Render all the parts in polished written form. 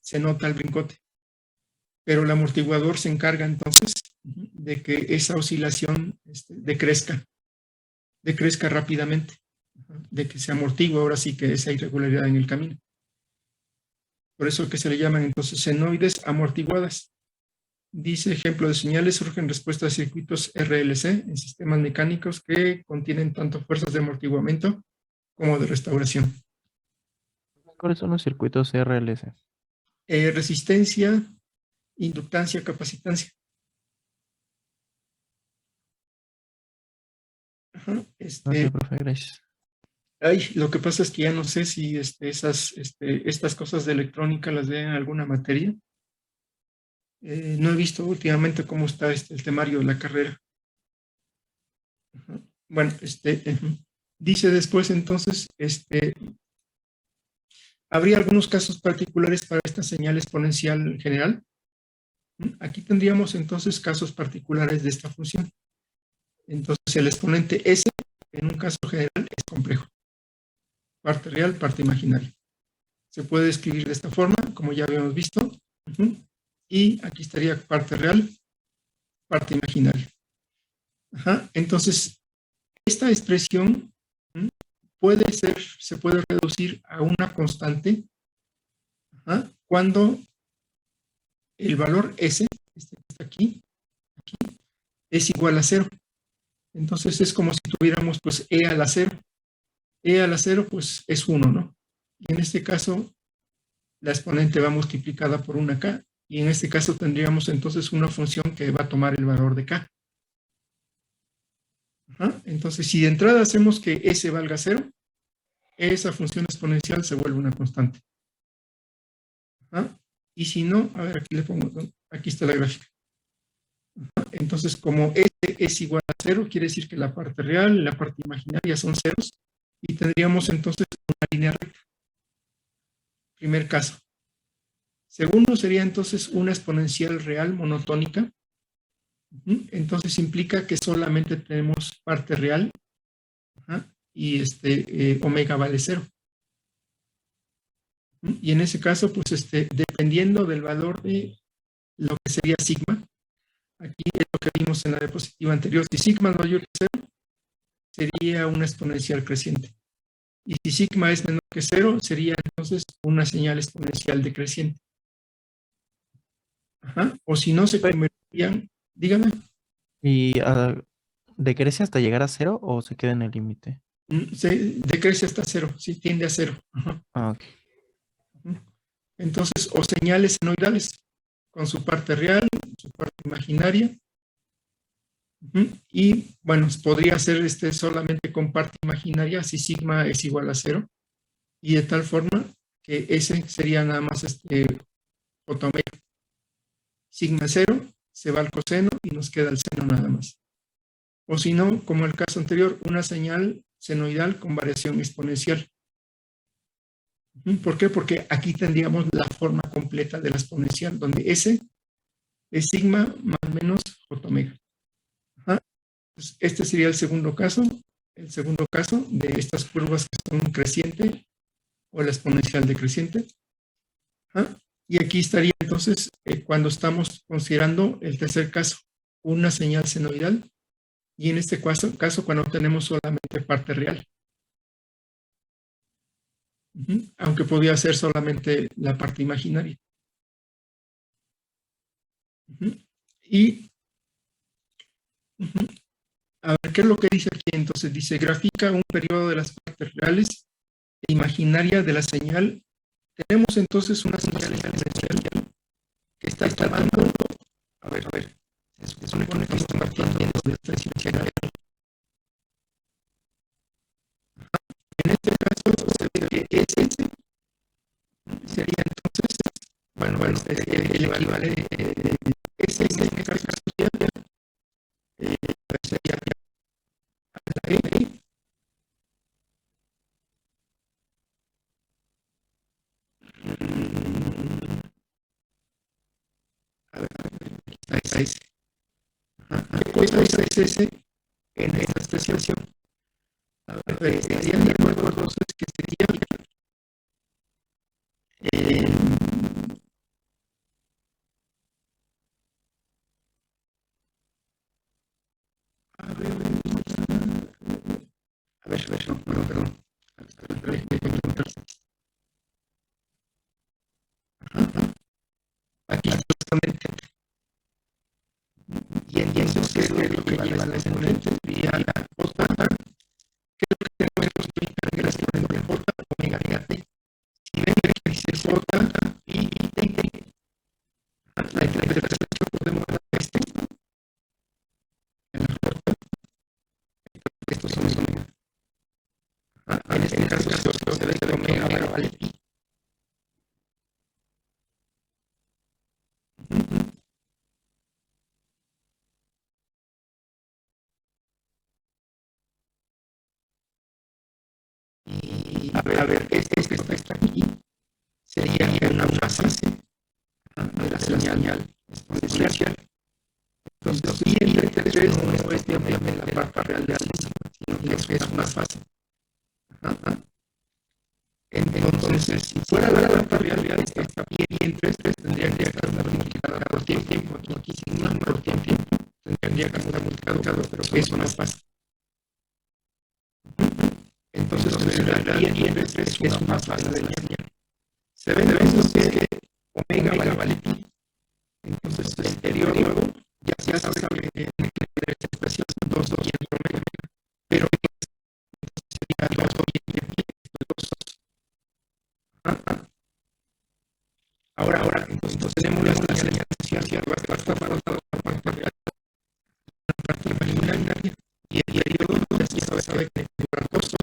se nota el brincote. Pero el amortiguador se encarga entonces de que esa oscilación decrezca rápidamente, de que se amortigue ahora sí que esa irregularidad en el camino. Por eso que se le llaman entonces senoides amortiguadas. Dice, ejemplo de señales, surgen respuestas a circuitos RLC en sistemas mecánicos que contienen tanto fuerzas de amortiguamiento como de restauración. ¿Cuáles son los circuitos RLC? Resistencia, inductancia, capacitancia. Ajá, Ok, profe, gracias. lo que pasa es que ya no sé si estas cosas de electrónica las ven en alguna materia. No he visto últimamente cómo está el temario de la carrera. Ajá. Bueno, dice después entonces, habría algunos casos particulares para esta señal exponencial general. Aquí tendríamos entonces casos particulares de esta función. Entonces el exponente S en un caso general es complejo. Parte real, parte imaginaria. Se puede escribir de esta forma, como ya habíamos visto. Y aquí estaría parte real, parte imaginaria. Entonces, esta expresión se puede reducir a una constante cuando el valor S, este que está aquí, es igual a 0. Entonces es como si tuviéramos pues E a la 0. E a la 0 pues es 1, ¿no? Y en este caso la exponente va multiplicada por una K, y en este caso tendríamos entonces una función que va a tomar el valor de K. Entonces si de entrada hacemos que S valga 0, esa función exponencial se vuelve una constante. Y si no, a ver, aquí le pongo, aquí está la gráfica. Entonces, como S es igual a 0, quiere decir que la parte real y la parte imaginaria son ceros, y tendríamos entonces una línea recta. Primer caso. Segundo sería entonces una exponencial real monotónica. Entonces implica que solamente tenemos parte real y omega vale 0. Y en ese caso, pues dependiendo del valor de lo que sería sigma, aquí es lo que vimos en la diapositiva anterior, si sigma es mayor que 0, sería una exponencial creciente. Y si sigma es menor que 0, sería entonces una señal exponencial decreciente. O si no, se convertirían, dígame. ¿Y decrece hasta llegar a 0 o se queda en el límite? Se decrece hasta 0, sí, tiende a 0. Ok. Entonces, o señales senoidales, con su parte real, su parte imaginaria. Y bueno, podría ser solamente con parte imaginaria si sigma es igual a 0, y de tal forma que ese sería nada más fotomega. Sigma 0, se va al coseno y nos queda el seno nada más. O si no, como el caso anterior, una señal senoidal con variación exponencial. ¿Por qué? Porque aquí tendríamos la forma completa de la exponencial, donde S es sigma más menos j omega. Pues este sería el segundo caso de estas curvas que son creciente o la exponencial decreciente. Y aquí estaría entonces cuando estamos considerando el tercer caso, una señal senoidal, y en este caso cuando tenemos solamente parte real. Aunque podría ser solamente la parte imaginaria. Y a ver, ¿qué es lo que dice aquí? Entonces dice, grafica un periodo de las partes reales e imaginaria de la señal. Tenemos entonces una señal exponencial que está tomando, a ver, se supone que está partiendo de esta exponencial. En este caso se ve que S sería entonces, bueno, el equivalente S en este caso sería a la E. A ver, está S. ¿Qué cosa es S en esta expresión? A ver, estarían de acuerdo entonces que sería exponente. Y entonces, ¿qué es lo que lleva al exponente? Y a la J, ¿qué es lo que tenemos en el exponente J, omega t? Si ven que dice J y T, la interpretación que podemos dar esto en la J, estos son omega. En este caso, se ve que omega vale pi. Y a ver, este que está aquí sería una fase de la señal exponencial. Entonces, pi entre 3 no es obviamente la parte real de la décima, sino que es una fase. Entonces, si fuera la parte real de esta pi entre 3, tendría que estar multiplicada por tiempo. Aquí sin más por tiempo, tendría que estar multiplicado, pero eso no pasa. Entonces, la pi entre 3 es una fase de la señal. Se ve entonces que omega vale pi. Entonces, el periodo ya se sabe que tiene que tener esta expresión 2 y omega, pero sería 2 y pi. Ahora, entonces tenemos la señal que va a estar separada de la parte real, la parte imaginaria, y el periodo ya se sabe que tiene costos.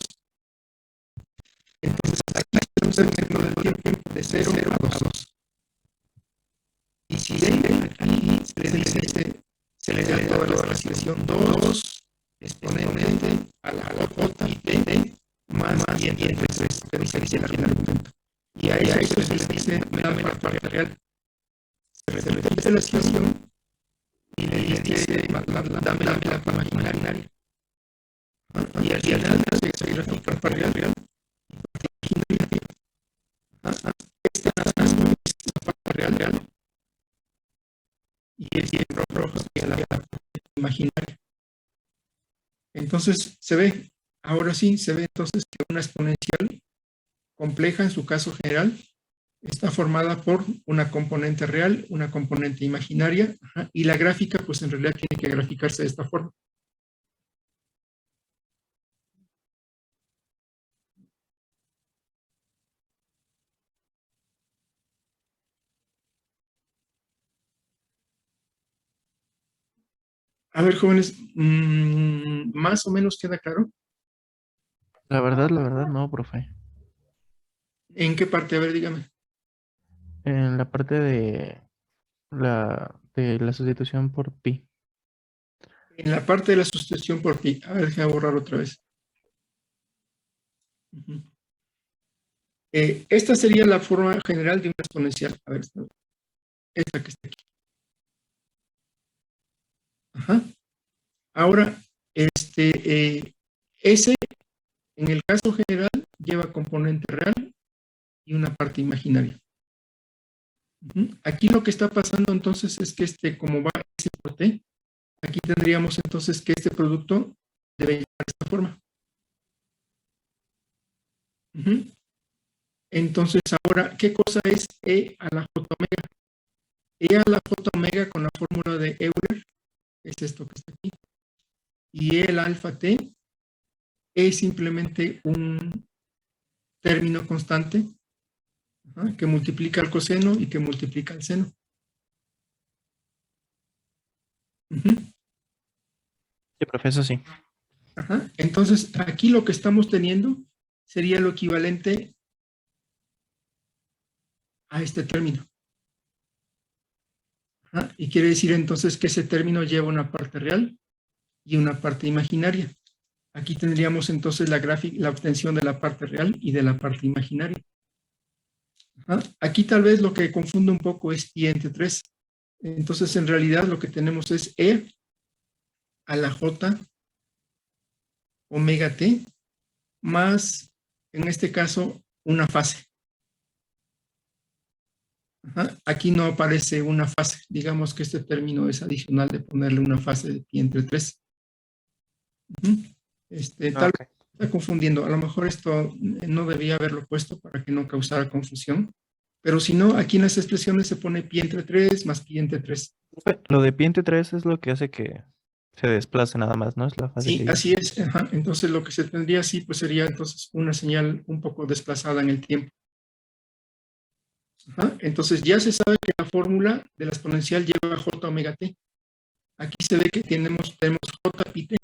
Entonces, aquí tenemos el ciclo del tiempo de 0 a 2. Y si ven aquí, se le da toda la expresión 2 exponente a la J y T más y entre 3, que dice el argumento. Y a eso se le dice, dame la parte real. Se repite la expresión y le dice, dame la parte imaginaria. Y al final se grafica la parte real. Esta es la parte real. Y el rojo sería la parte imaginaria. Entonces se ve, ahora sí, se ve entonces que una exponencial compleja en su caso general está formada por una componente real, una componente imaginaria, y la gráfica pues en realidad tiene que graficarse de esta forma. A ver, jóvenes, más o menos queda claro. La verdad, no, profe. ¿En qué parte? A ver, dígame. En la parte de la sustitución por pi. En la parte de la sustitución por pi. A ver, déjame borrar otra vez. Esta sería la forma general de una exponencial. A ver, esta que está aquí. Ajá. Ahora, S, en el caso general, lleva componente real y una parte imaginaria. Aquí lo que está pasando entonces es que como va S por T, aquí tendríamos entonces que este producto debe llevar de esta forma. Entonces ahora, ¿qué cosa es E a la J omega? E a la J omega con la fórmula de Euler es esto que está aquí. Y E al alfa T es simplemente un término constante que multiplica el coseno y que multiplica el seno. Sí, profesor, sí. Entonces, aquí lo que estamos teniendo sería lo equivalente a este término. Y quiere decir entonces que ese término lleva una parte real y una parte imaginaria. Aquí tendríamos entonces la obtención de la parte real y de la parte imaginaria. Aquí tal vez lo que confunde un poco es pi entre 3. Entonces, en realidad lo que tenemos es E a la J omega T más, en este caso, una fase. Aquí no aparece una fase. Digamos que este término es adicional de ponerle una fase de pi entre 3. Tal vez está confundiendo. A lo mejor esto no debía haberlo puesto para que no causara confusión. Pero si no, aquí en las expresiones se pone pi entre 3 más pi entre 3. Lo de pi entre 3 es lo que hace que se desplace nada más, ¿no? Es la fase Sí, que así dices. es. Ajá. Entonces lo que se tendría así, pues sería entonces una señal un poco desplazada en el tiempo. Ajá. Entonces ya se sabe que la fórmula de la exponencial lleva a j omega t. Aquí se ve que tenemos j pi t.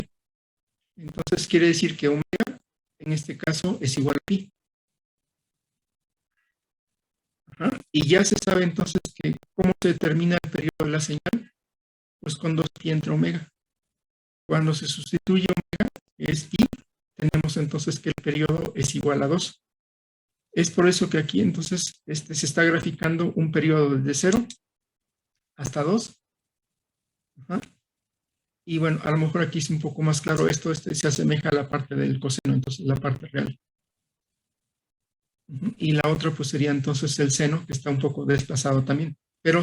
Entonces quiere decir que omega, en este caso, es igual a pi. Ajá. Y ya se sabe entonces que cómo se determina el periodo de la señal, pues con 2pi entre omega. Cuando se sustituye omega, es pi, tenemos entonces que el periodo es igual a 2. Es por eso que aquí entonces se está graficando un periodo desde 0 hasta 2. Ajá. Y bueno, a lo mejor aquí es un poco más claro esto, se asemeja a la parte del coseno, entonces la parte real. Y la otra pues sería entonces el seno, que está un poco desplazado también. Pero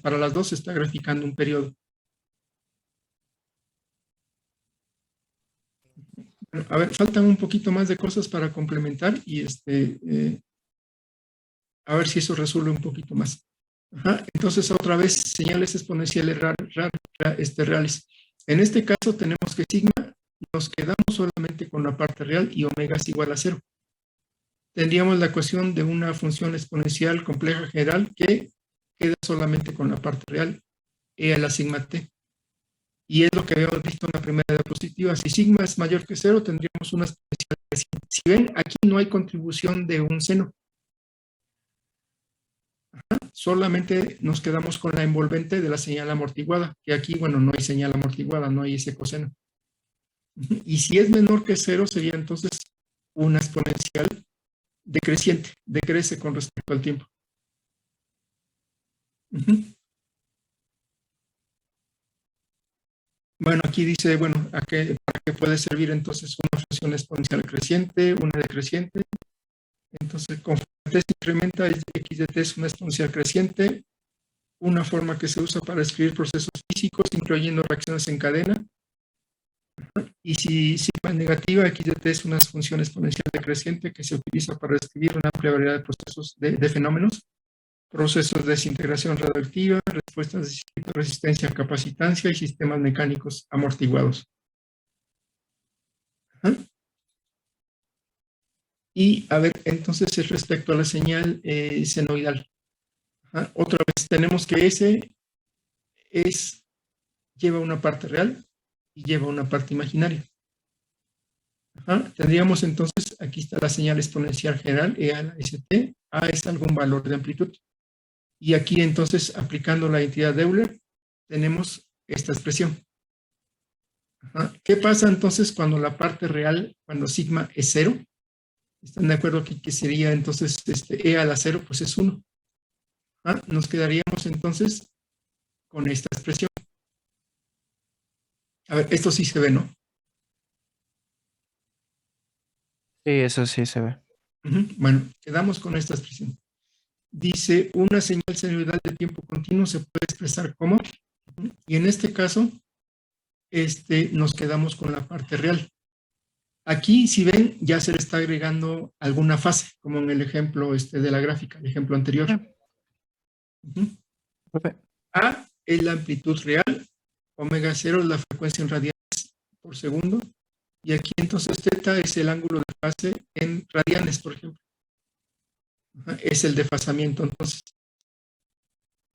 para las dos se está graficando un periodo. Bueno, a ver, faltan un poquito más de cosas para complementar y a ver si eso resuelve un poquito más. Ajá. Entonces, otra vez, señales exponenciales reales. En este caso tenemos que sigma, nos quedamos solamente con la parte real y omega es igual a 0. Tendríamos la ecuación de una función exponencial compleja general que queda solamente con la parte real, e a la sigma t. Y es lo que habíamos visto en la primera diapositiva. Si sigma es mayor que 0, tendríamos una exponencial creciente. Si ven, aquí no hay contribución de un seno. Solamente nos quedamos con la envolvente de la señal amortiguada, que aquí, bueno, no hay señal amortiguada, no hay ese coseno. Y si es menor que 0, sería entonces una exponencial decreciente, decrece con respecto al tiempo. Bueno, aquí dice, bueno, ¿para qué puede servir entonces una función exponencial creciente, una decreciente? Entonces, conforme t se incrementa, x de t es una exponencial creciente, una forma que se usa para escribir procesos físicos, incluyendo reacciones en cadena. Y si sigma es negativa, x de t es una función exponencial decreciente que se utiliza para describir una amplia variedad de procesos de fenómenos, procesos de desintegración radioactiva, respuestas de resistencia a capacitancia y sistemas mecánicos amortiguados. Ajá. Y a ver, entonces respecto a la señal senoidal. Ajá. Otra vez tenemos que S lleva una parte real y lleva una parte imaginaria. Ajá. Tendríamos entonces, aquí está la señal exponencial general, E a la ST, A es algún valor de amplitud. Y aquí entonces, aplicando la identidad de Euler, tenemos esta expresión. Ajá. ¿Qué pasa entonces cuando la parte real, cuando sigma es 0? ¿Están de acuerdo aquí que sería entonces E a la 0? Pues es 1. Nos quedaríamos entonces con esta expresión. A ver, esto sí se ve, ¿no? Sí, eso sí se ve. Bueno, quedamos con esta expresión. Dice, una señal senoidal de tiempo continuo se puede expresar como, y en este caso, nos quedamos con la parte real. Aquí, si ven, ya se le está agregando alguna fase, como en el ejemplo de la gráfica, el ejemplo anterior. A es la amplitud real, omega 0 es la frecuencia en radianes por segundo, y aquí entonces θ es el ángulo de fase en radianes, por ejemplo. Es el desfasamiento, entonces.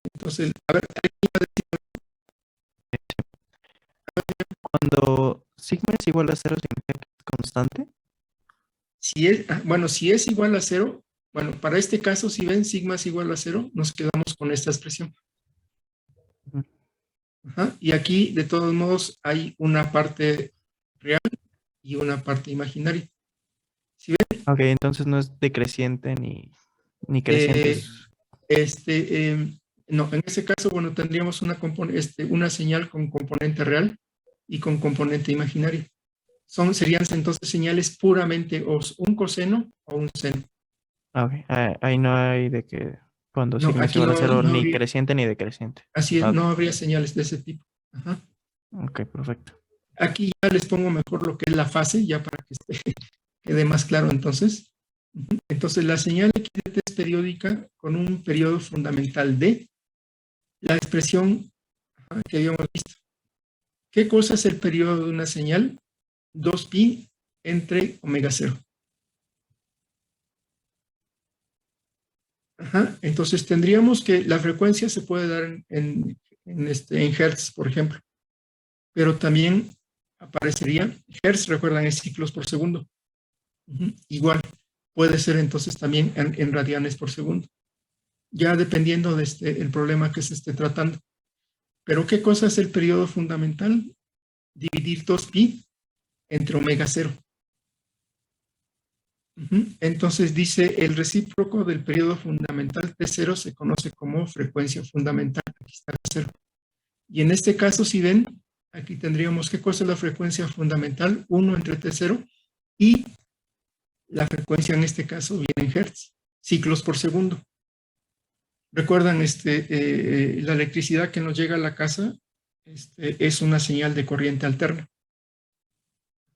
Entonces, a ver, Cuando sigma es igual a 0, ¿significa que es constante? si es igual a 0, bueno, para este caso, si ven sigma es igual a 0, nos quedamos con esta expresión. Ajá. Y aquí, de todos modos, hay una parte real y una parte imaginaria. ¿Sí ven? Ok, entonces no es decreciente ni creciente. No, en ese caso, bueno, tendríamos una señal con componente real y con componente imaginario. Serían entonces señales puramente un coseno o un seno. Ok, ahí no hay de que cuando No, sigma es aquí igual a no, 0 no ni habría, creciente ni decreciente. así es, Ok, no habría señales de ese tipo. Ajá. ok, perfecto. Aquí ya les pongo mejor lo que es la fase, ya para que quede más claro entonces. Entonces, la señal XDT es periódica con un periodo fundamental de la expresión que habíamos visto. ¿Qué cosa es el periodo de una señal? 2pi entre omega 0. Entonces tendríamos que la frecuencia se puede dar en hertz, por ejemplo, pero también aparecería, hertz, recuerdan, es ciclos por segundo. Igual, puede ser entonces también en radianes por segundo, ya dependiendo de el problema que se esté tratando. Pero ¿qué cosa es el periodo fundamental? Dividir 2pi entre omega 0. Entonces dice, el recíproco del periodo fundamental T0 se conoce como frecuencia fundamental. Aquí está T0. Y en este caso, si ven, aquí tendríamos, ¿qué cosa es la frecuencia fundamental? 1 entre T0 y la frecuencia en este caso viene en hertz, ciclos por segundo. Recuerdan, la electricidad que nos llega a la casa es una señal de corriente alterna.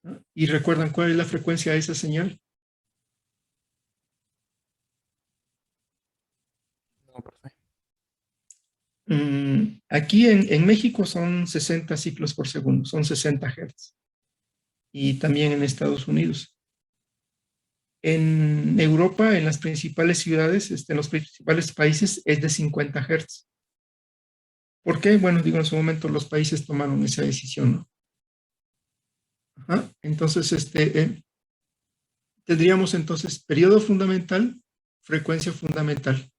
¿No? Y recuerdan cuál es la frecuencia de esa señal. No, profe. Aquí en México son 60 ciclos por segundo, son 60 hertz. Y también en Estados Unidos. En Europa, en las principales ciudades, en los principales países, es de 50 hertz. ¿Por qué? Bueno, digo, en su momento los países tomaron esa decisión, ¿no? Entonces, tendríamos entonces periodo fundamental, frecuencia fundamental.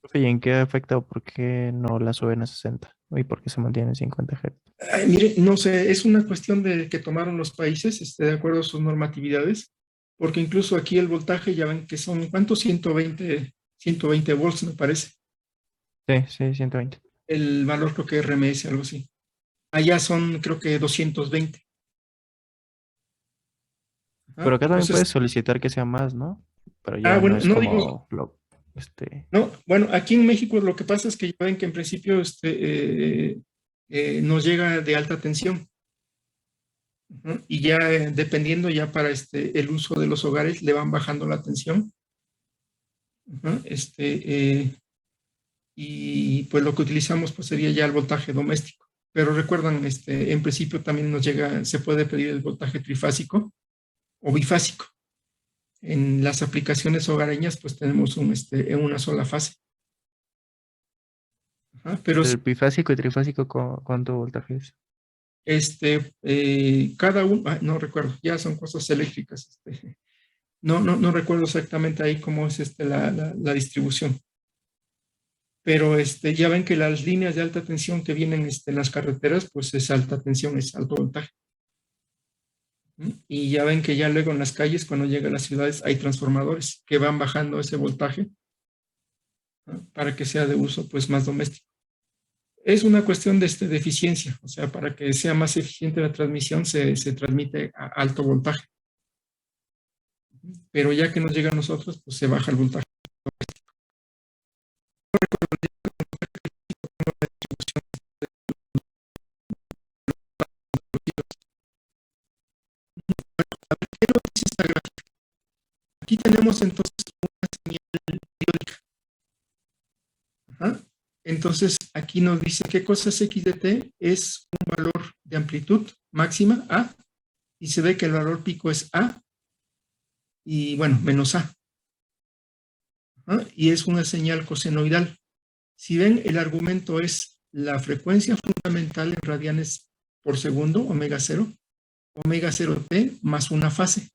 Profe, ¿y en qué afecta o por qué no la suben a 60? ¿Y por qué se mantiene en 50 Hz? Ay, mire, no sé, es una cuestión de que tomaron los países, de acuerdo a sus normatividades, porque incluso aquí el voltaje ya ven que son, ¿cuántos? 120 volts, me parece. Sí, sí, 120. El valor creo que RMS, algo así. Allá son, creo que 220. Pero acá también Entonces, puedes solicitar que sea más, ¿no? Pero ya no bueno, es no digo, como no, bueno, aquí en México lo que pasa es que ya ven que en principio nos llega de alta tensión. Y ya dependiendo ya para el uso de los hogares le van bajando la tensión. Y pues lo que utilizamos pues sería ya el voltaje doméstico. Pero recuerdan, en principio también nos llega, se puede pedir el voltaje trifásico o bifásico. En las aplicaciones hogareñas pues tenemos en una sola fase. Pero el bifásico y trifásico, ¿cuánto voltaje es? cada uno, no recuerdo, ya son cosas eléctricas. No recuerdo exactamente ahí cómo es la distribución. Pero ya ven que las líneas de alta tensión que vienen en las carreteras, pues es alta tensión, es alto voltaje. Y ya ven que ya luego en las calles, cuando llega a las ciudades, hay transformadores que van bajando ese voltaje, ¿no? Para que sea de uso pues más doméstico. Es una cuestión de eficiencia, o sea, para que sea más eficiente la transmisión se transmite a alto voltaje. Pero ya que nos llega a nosotros, pues se baja el voltaje. Aquí tenemos entonces una señal periódica. Entonces, aquí nos dice qué cosa es x de t, es un valor de amplitud máxima, A, y se ve que el valor pico es A, y bueno, menos A. Y es una señal cosenoidal. Si ven, el argumento es la frecuencia fundamental en radianes por segundo, omega 0t más una fase.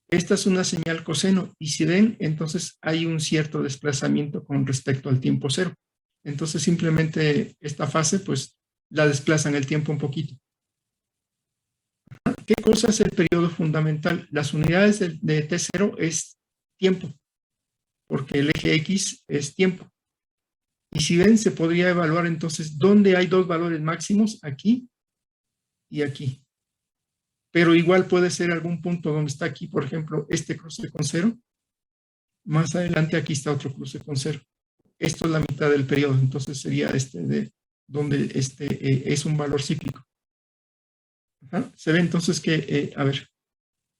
Esta es una señal coseno, y si ven, entonces hay un cierto desplazamiento con respecto al tiempo cero. Entonces simplemente esta fase pues la desplaza en el tiempo un poquito. ¿Qué cosa es el periodo fundamental? Las unidades de T0 es tiempo, porque el eje X es tiempo. Y si ven, se podría evaluar entonces dónde hay dos valores máximos, aquí y aquí. Pero igual puede ser algún punto donde está aquí, por ejemplo, este cruce con cero. Más adelante aquí está otro cruce con cero. Esto es la mitad del periodo, entonces sería de donde es un valor cíclico. Se ve entonces que, a ver,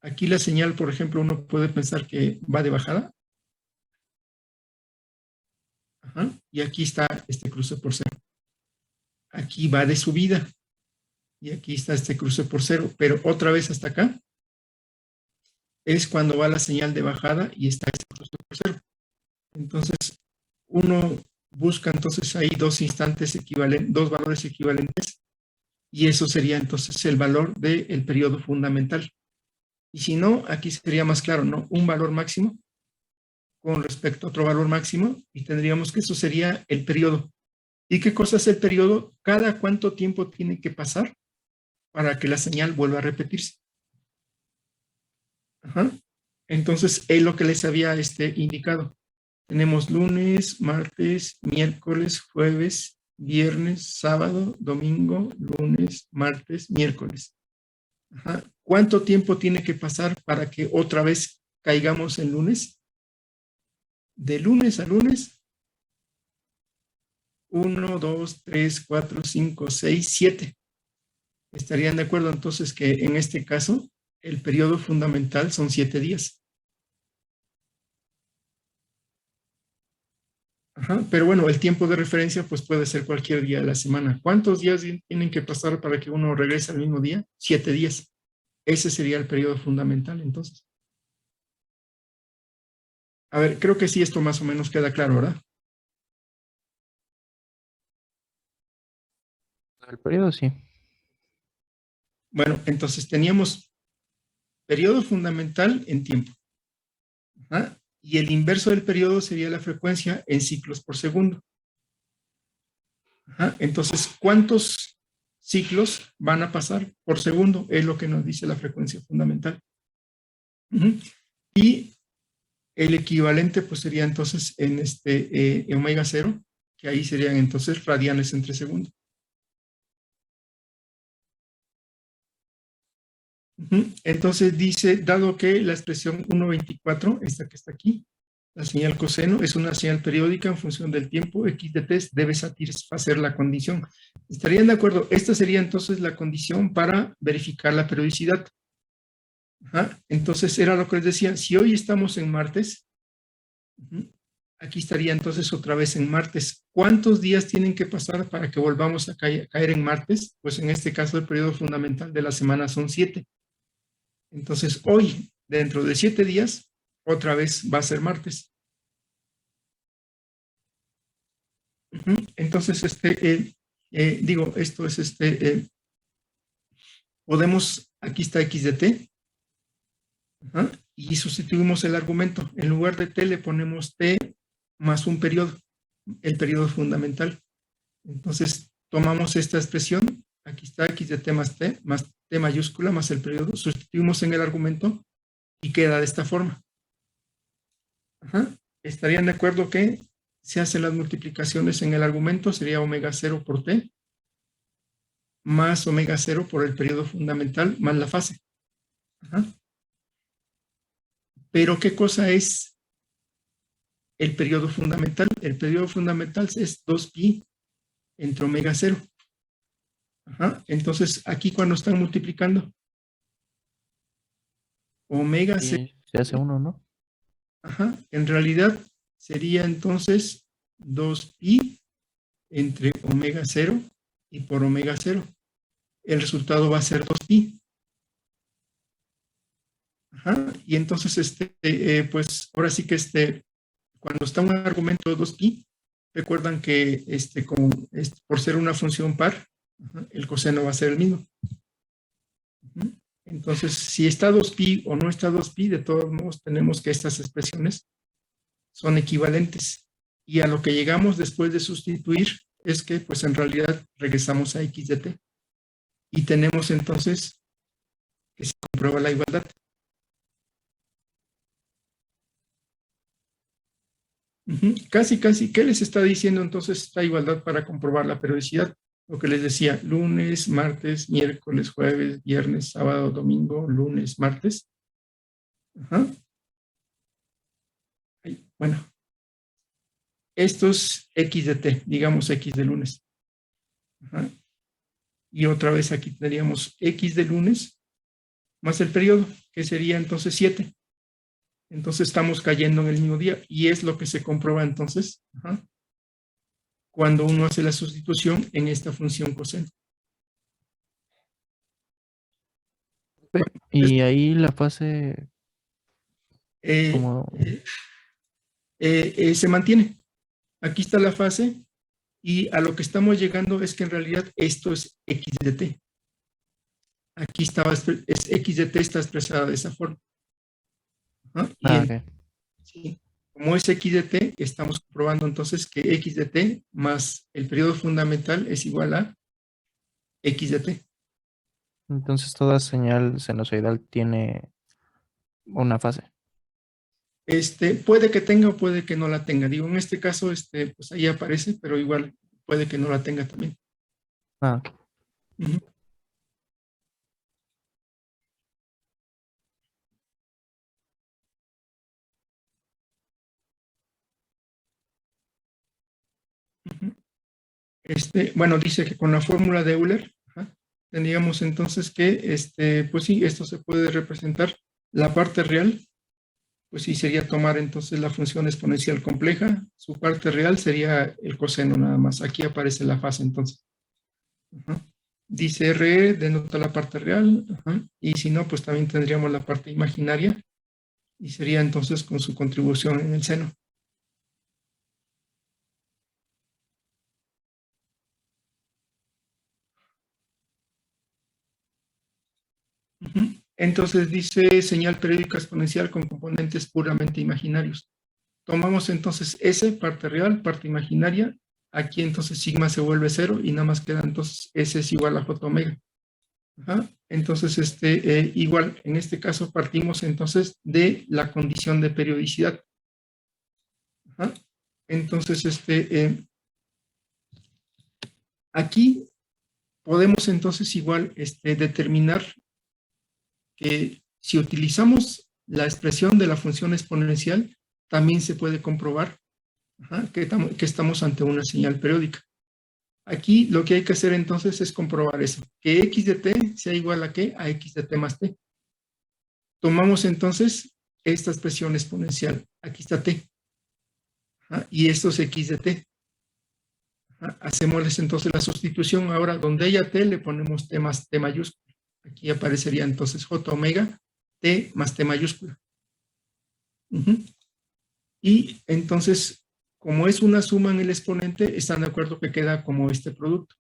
Aquí la señal, por ejemplo, uno puede pensar que va de bajada. Ajá, y aquí está este cruce por cero. Aquí va de subida. Y aquí está este cruce por cero. Pero otra vez hasta acá es cuando va la señal de bajada y está este cruce por cero. Entonces, uno busca entonces ahí dos instantes equivalentes, dos valores equivalentes, y eso sería entonces el valor del periodo fundamental. Y si no, aquí sería más claro, ¿no? Un valor máximo con respecto a otro valor máximo, y tendríamos que eso sería el periodo. ¿Y qué cosa es el periodo? Cada cuánto tiempo tiene que pasar para que la señal vuelva a repetirse. Ajá. Entonces, es lo que les había indicado. Tenemos lunes, martes, miércoles, jueves, viernes, sábado, domingo, lunes, martes, miércoles. Ajá. ¿Cuánto tiempo tiene que pasar para que otra vez caigamos en lunes? De lunes a lunes, 1, 2, 3, 4, 5, 6, 7. ¿Estarían de acuerdo entonces que en este caso el periodo fundamental son 7 días? Ajá, pero bueno, el tiempo de referencia pues puede ser cualquier día de la semana. ¿Cuántos días tienen que pasar para que uno regrese al mismo día? 7 días. Ese sería el periodo fundamental entonces. A ver, creo que sí, esto más o menos queda claro, ¿verdad? El periodo sí. Bueno, entonces teníamos periodo fundamental en tiempo. Ajá, y el inverso del periodo sería la frecuencia en ciclos por segundo. Ajá, entonces, ¿cuántos ciclos van a pasar por segundo? Es lo que nos dice la frecuencia fundamental. Uh-huh. Y el equivalente pues sería entonces en omega 0, que ahí serían entonces radianes entre segundo. Uh-huh. Entonces dice, dado que la expresión 1.24, esta que está aquí, la señal coseno es una señal periódica en función del tiempo, x de t debe satisfacer la condición. ¿Estarían de acuerdo? Esta sería entonces la condición para verificar la periodicidad. Ajá. Entonces era lo que les decía, si hoy estamos en martes, aquí estaría entonces otra vez en martes. ¿Cuántos días tienen que pasar para que volvamos a caer en martes? Pues en este caso el periodo fundamental de la semana son 7. Entonces hoy, dentro de 7 días, otra vez va a ser martes. Entonces, digo, esto es podemos, aquí está x de t, y sustituimos el argumento. En lugar de t le ponemos t más un periodo, el periodo fundamental. Entonces, tomamos esta expresión, aquí está x de t más t mayúscula más el periodo, sustituimos en el argumento y queda de esta forma. Ajá. ¿Estarían de acuerdo que se hacen las multiplicaciones en el argumento? Sería omega 0 por t más omega 0 por el periodo fundamental más la fase. Ajá. Pero ¿qué cosa es el periodo fundamental? El periodo fundamental es 2pi entre omega 0. Ajá. Entonces, aquí cuando están multiplicando, omega 0. Sí, se hace uno, ¿no? Ajá. En realidad sería entonces 2pi entre omega 0 y por omega 0. El resultado va a ser 2pi. Ajá. Y entonces, pues ahora sí que cuando está un argumento 2pi, recuerdan que por ser una función par, el coseno va a ser el mismo. Entonces, si está 2pi o no está 2pi, de todos modos tenemos que estas expresiones son equivalentes. Y a lo que llegamos después de sustituir es que, pues en realidad, regresamos a x de t. Y tenemos entonces que se comprueba la igualdad. Casi, casi. ¿Qué les está diciendo entonces esta igualdad para comprobar la periodicidad? Lo que les decía, lunes, martes, miércoles, jueves, viernes, sábado, domingo, lunes, martes. Ajá. Bueno, estos x de t, digamos x de lunes. Ajá. Y otra vez aquí tendríamos x de lunes más el periodo, que sería entonces 7. Entonces estamos cayendo en el mismo día y es lo que se comprueba entonces cuando uno hace la sustitución en esta función coseno. Y ahí la fase Eh, como... se mantiene. Aquí está la fase y a lo que estamos llegando es que en realidad esto es x de t. Aquí estaba, es x de t está expresada de esa forma. Y Ah, ok. sí, como es x de t, estamos comprobando entonces que x de t más el periodo fundamental es igual a x de t. Entonces toda señal sinusoidal tiene una fase. Puede que tenga o puede que no la tenga. Digo, en este caso, pues ahí aparece, pero igual puede que no la tenga también. Ah, ok. Ujú, ujú. Bueno, dice que con la fórmula de Euler, tendríamos entonces que, pues sí, esto se puede representar la parte real, pues sí, sería tomar entonces la función exponencial compleja, su parte real sería el coseno nada más. Aquí aparece la fase entonces. Ajá. Dice RE, denota la parte real, y si no, pues también tendríamos la parte imaginaria, y sería entonces con su contribución en el seno. Ujú. Entonces dice señal periódica exponencial con componentes puramente imaginarios. Tomamos entonces S, parte real, parte imaginaria. Aquí entonces sigma se vuelve 0 y nada más queda entonces S es igual a J omega. Entonces, igual, en este caso partimos entonces de la condición de periodicidad. Entonces, aquí podemos entonces igual determinar que si utilizamos la expresión de la función exponencial, también se puede comprobar que estamos ante una señal periódica. Aquí lo que hay que hacer entonces es comprobar eso, que x de t sea igual a qué, a x de t más t. Tomamos entonces esta expresión exponencial, aquí está t, y esto es x de t. Hacemos entonces la sustitución ahora, donde haya t le ponemos t más t mayúscula. Aquí aparecería entonces j omega t más t mayúscula. Y entonces, como es una suma en el exponente, están de acuerdo que queda como este producto.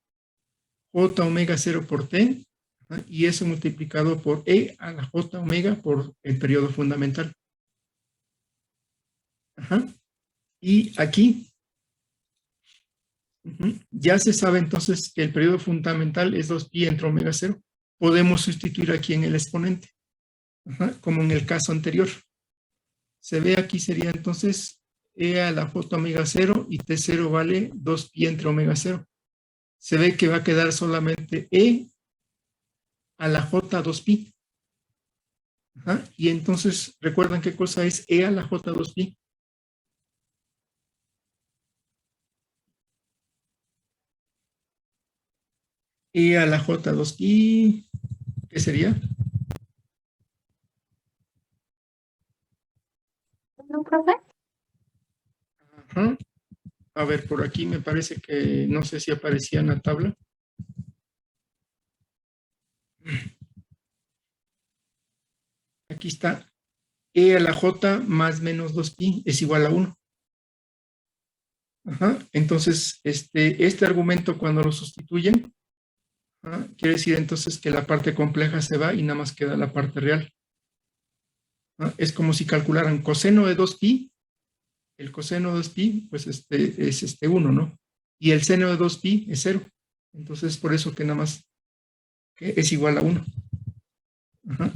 J omega 0 por t, y eso multiplicado por e a la j omega por el periodo fundamental. Y aquí ya se sabe entonces que el periodo fundamental es 2pi entre omega 0. Podemos sustituir aquí en el exponente, como en el caso anterior. Se ve aquí sería entonces e a la j omega 0 y t0 vale 2pi entre omega 0. Se ve que va a quedar solamente e a la j 2pi. Y entonces, ¿recuerdan qué cosa es e a la j 2pi? E a la j 2pi, ¿qué sería? ¿No, profe? Ajá. A ver, por aquí me parece que no sé si aparecía en la tabla. Aquí está. E a la j más menos 2pi es igual a 1. Entonces, este argumento cuando lo sustituyen, quiere decir entonces que la parte compleja se va y nada más queda la parte real. Es como si calcularan coseno de 2pi, el coseno de 2pi, pues es 1, ¿no? Y el seno de 2pi es 0. Entonces, por eso que nada más que es igual a 1. Ajá.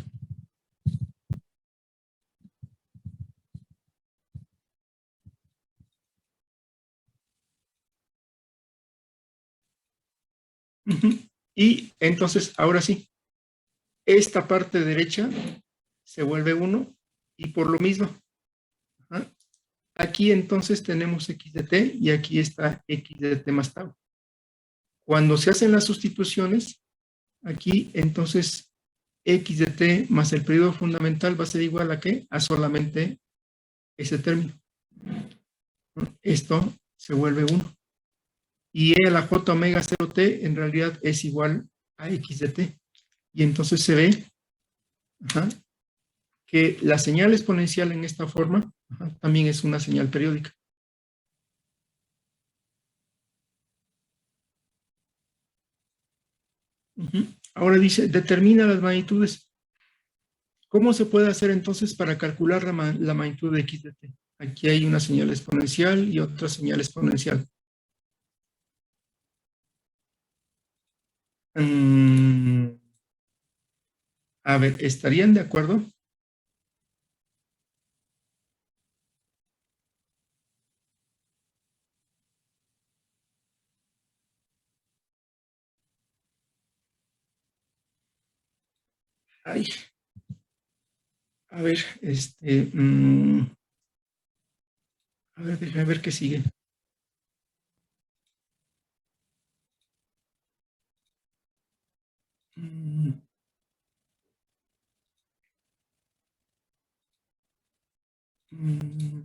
Y entonces, ahora sí, esta parte derecha se vuelve 1 y por lo mismo, aquí entonces tenemos x de t y aquí está x de t más tau. Cuando se hacen las sustituciones, aquí entonces X de t más el periodo fundamental va a ser igual a ¿qué? A solamente ese término. Esto se vuelve 1. Y E a la J omega 0t en realidad es igual a X de t. Y entonces se ve que la señal exponencial en esta forma también es una señal periódica. Ahora dice, determina las magnitudes. ¿Cómo se puede hacer entonces para calcular la magnitud de X de t? Aquí hay una señal exponencial y otra señal exponencial. A ver, ¿estarían de acuerdo? Ay, a ver, a ver, déjame ver qué sigue. Mm, mm.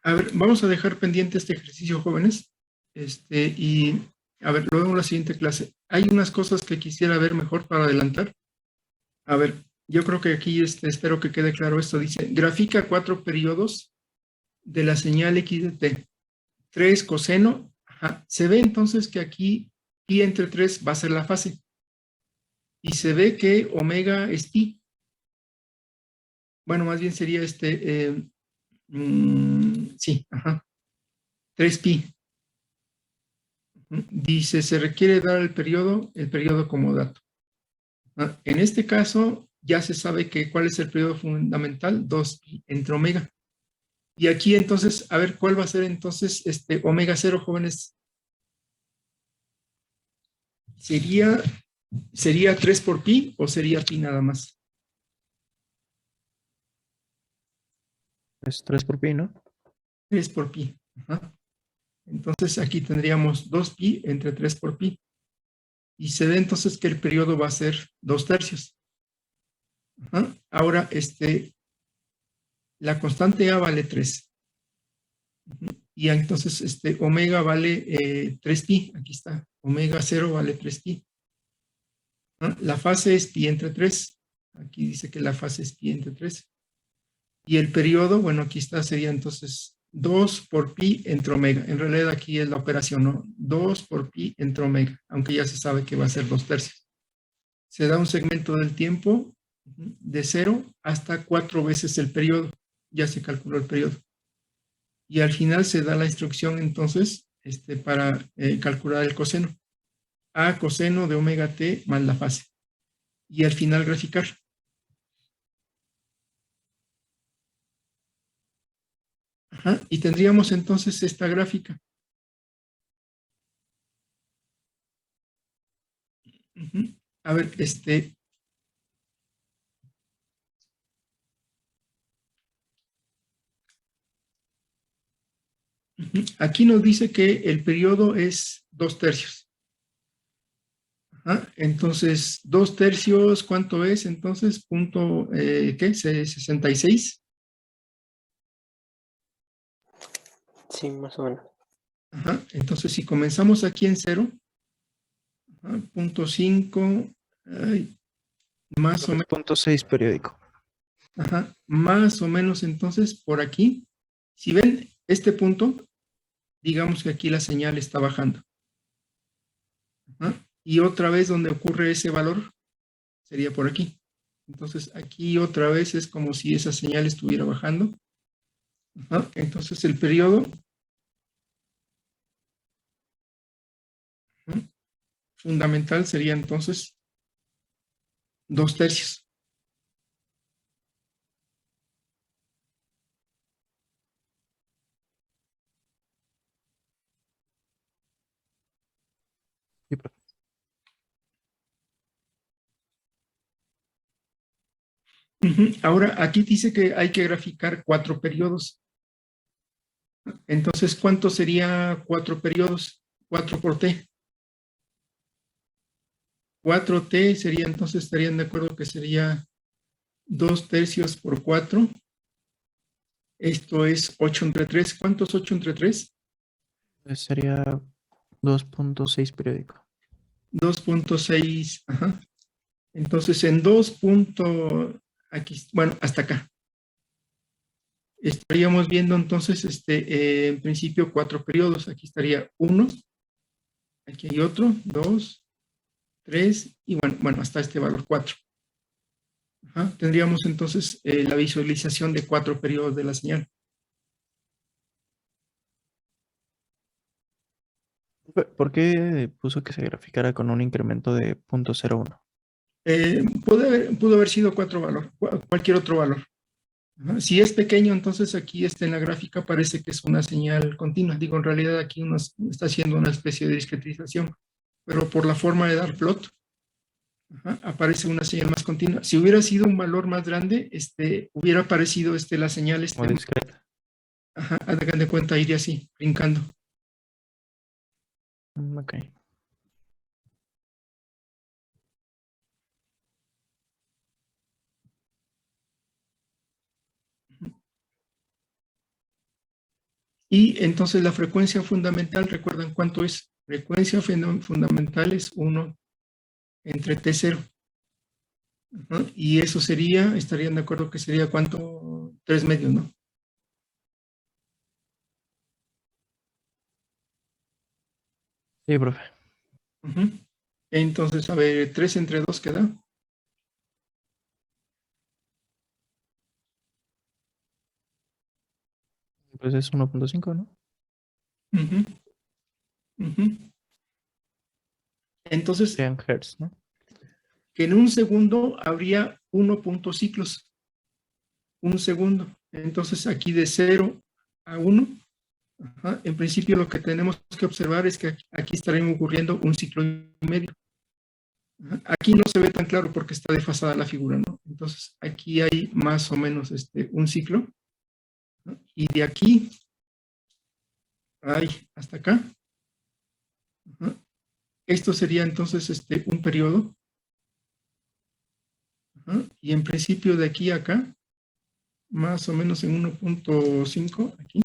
A ver, vamos a dejar pendiente este ejercicio, jóvenes. Y a ver, luego en la siguiente clase. Hay unas cosas que quisiera ver mejor para adelantar. A ver, yo creo que aquí espero que quede claro esto. Dice, grafica 4 periodos de la señal X de t. 3 coseno. Ajá. Se ve entonces que aquí pi entre 3 va a ser la fase. Y se ve que omega es pi. Bueno, más bien sería sí, ajá, 3 pi. Dice, se requiere dar el periodo como dato. En este caso, ya se sabe que cuál es el periodo fundamental, 2 pi entre omega. Y aquí entonces, a ver, ¿cuál va a ser entonces omega 0, jóvenes? ¿Sería 3 por pi o sería pi nada más? Es 3 por pi, ¿no? 3 por pi. Ajá. Entonces aquí tendríamos 2 pi entre 3 por pi. Y se ve entonces que el periodo va a ser 2 tercios. Ajá. Ahora, la constante A vale 3. Y entonces omega vale 3 pi. Aquí está. Omega 0 vale 3 pi. La fase es pi entre 3. Aquí dice que la fase es pi entre 3. Y el periodo, bueno, aquí está, sería entonces 2 por pi entre omega. En realidad aquí es la operación, ¿no? 2 por pi entre omega, aunque ya se sabe que va a ser 2 tercios. Se da un segmento del tiempo de 0 hasta 4 veces el periodo. Ya se calculó el periodo. Y al final se da la instrucción entonces para calcular el coseno. A coseno de omega t más la fase. Y al final graficar. Ajá, y tendríamos entonces esta gráfica. A ver, aquí nos dice que el periodo es 2 tercios. Ajá, entonces, 2 tercios, ¿cuánto es? Entonces, punto, ¿qué? 66. Sí, más o menos. Ajá, entonces, si comenzamos aquí en 0, punto 5, más o menos. Punto 6 periódico. Ajá, más o menos entonces por aquí. Si ven este punto, digamos que aquí la señal está bajando. Ajá, y otra vez donde ocurre ese valor sería por aquí. Entonces aquí otra vez es como si esa señal estuviera bajando. Ajá, entonces el periodo fundamental sería entonces 2 tercios. Sí, profe. Ahora, aquí dice que hay que graficar 4 periodos. Entonces, ¿cuánto sería 4 periodos? 4 por t. 4t sería, entonces estarían de acuerdo que sería 2/3 por 4. Esto es 8 entre 3. ¿Cuánto es 8 entre 3? Sería 2.6 periódico. 2.6. Ajá. Entonces, en aquí, bueno, hasta acá. Estaríamos viendo entonces, en principio, 4 periodos. Aquí estaría 1, aquí hay otro, 2, 3, y bueno, hasta este valor 4. Ajá. Tendríamos entonces la visualización de 4 periodos de la señal. ¿Por qué puso que se graficara con un incremento de 0.01? Pudo haber sido 4 valores, cualquier otro valor. Ajá. Si es pequeño, entonces aquí en la gráfica parece que es una señal continua. Digo, en realidad aquí uno está haciendo una especie de discretización, pero por la forma de dar plot, ajá, aparece una señal más continua. Si hubiera sido un valor más grande, hubiera aparecido la señal, Como discreta. ajá, hagan de cuenta, iría así, brincando. Ok. Y entonces la frecuencia fundamental, ¿recuerdan cuánto es? Frecuencia fundamental es 1 entre T0. Ajá. Y eso sería, estarían de acuerdo que sería ¿cuánto? 3 medios, ¿no? Sí, profe. Ujú. Entonces, a ver, 3 entre 2 queda. Pues es 1.5, ¿no? Ujú, ujú. Entonces, Serían hertz, ¿no? que en un segundo habría 1 punto ciclos. Un segundo. Entonces, aquí de 0 a 1, ajá, en principio lo que tenemos que observar es que aquí estaría ocurriendo un ciclo y medio. Ajá. Aquí no se ve tan claro porque está desfasada la figura, ¿no? Entonces, aquí hay más o menos un ciclo, ¿no? Y de aquí hay hasta acá. Ajá. Esto sería entonces un periodo. Ajá. Y en principio de aquí a acá, más o menos en 1.5, aquí.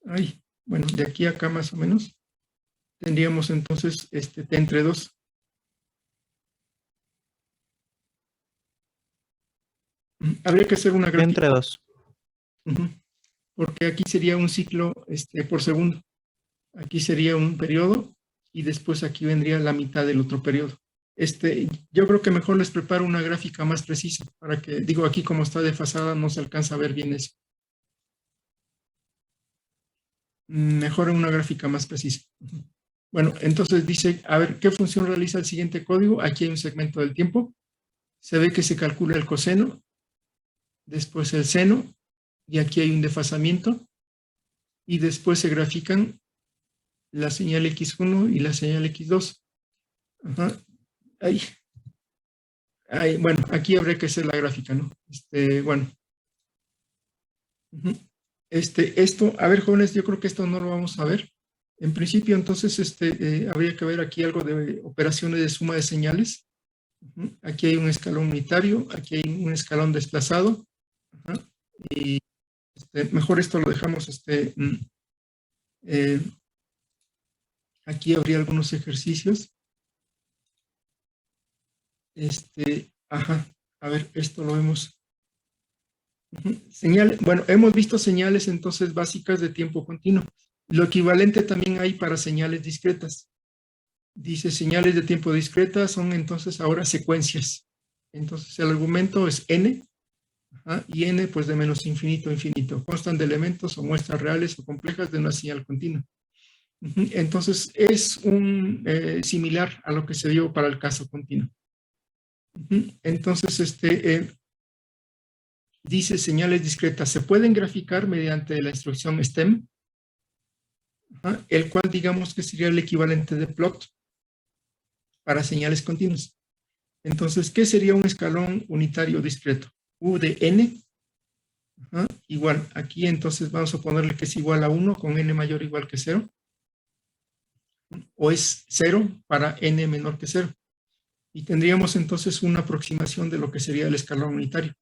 Ay, bueno, de aquí a acá más o menos, tendríamos entonces T entre 2. Habría que hacer una gráfica. Entre 2. Porque aquí sería un ciclo por segundo. Aquí sería un periodo y después aquí vendría la mitad del otro periodo. Yo creo que mejor les preparo una gráfica más precisa para que, digo, aquí como está desfasada no se alcanza a ver bien eso. Mejor una gráfica más precisa. Bueno, entonces dice, a ver, ¿qué función realiza el siguiente código? Aquí hay un segmento del tiempo. Se ve que se calcula el coseno, después el seno, y aquí hay un desfasamiento, y después se grafican la señal X1 y la señal X2. Ajá. Ahí. Bueno, aquí habría que hacer la gráfica, ¿no? Bueno. Esto, a ver, jóvenes, yo creo que esto no lo vamos a ver. En principio, entonces, habría que ver aquí algo de operaciones de suma de señales. Aquí hay un escalón unitario, aquí hay un escalón desplazado. Ajá. Y mejor esto lo dejamos, aquí habría algunos ejercicios. Ajá, a ver, esto lo vemos. Bueno, hemos visto señales entonces básicas de tiempo continuo. Lo equivalente también hay para señales discretas. Dice señales de tiempo discretas son entonces ahora secuencias. Entonces el argumento es n, ajá, y n pues de menos infinito a infinito. Constan de elementos o muestras reales o complejas de una señal continua. Entonces es similar a lo que se dio para el caso continuo. Entonces dice señales discretas se pueden graficar mediante la instrucción STEM, el cual digamos que sería el equivalente de plot para señales continuas. Entonces, ¿qué sería un escalón unitario discreto? U de n, igual, aquí entonces vamos a ponerle que es igual a 1 con n mayor o igual que 0, o es 0 para n menor que 0. Y tendríamos entonces una aproximación de lo que sería el escalón unitario.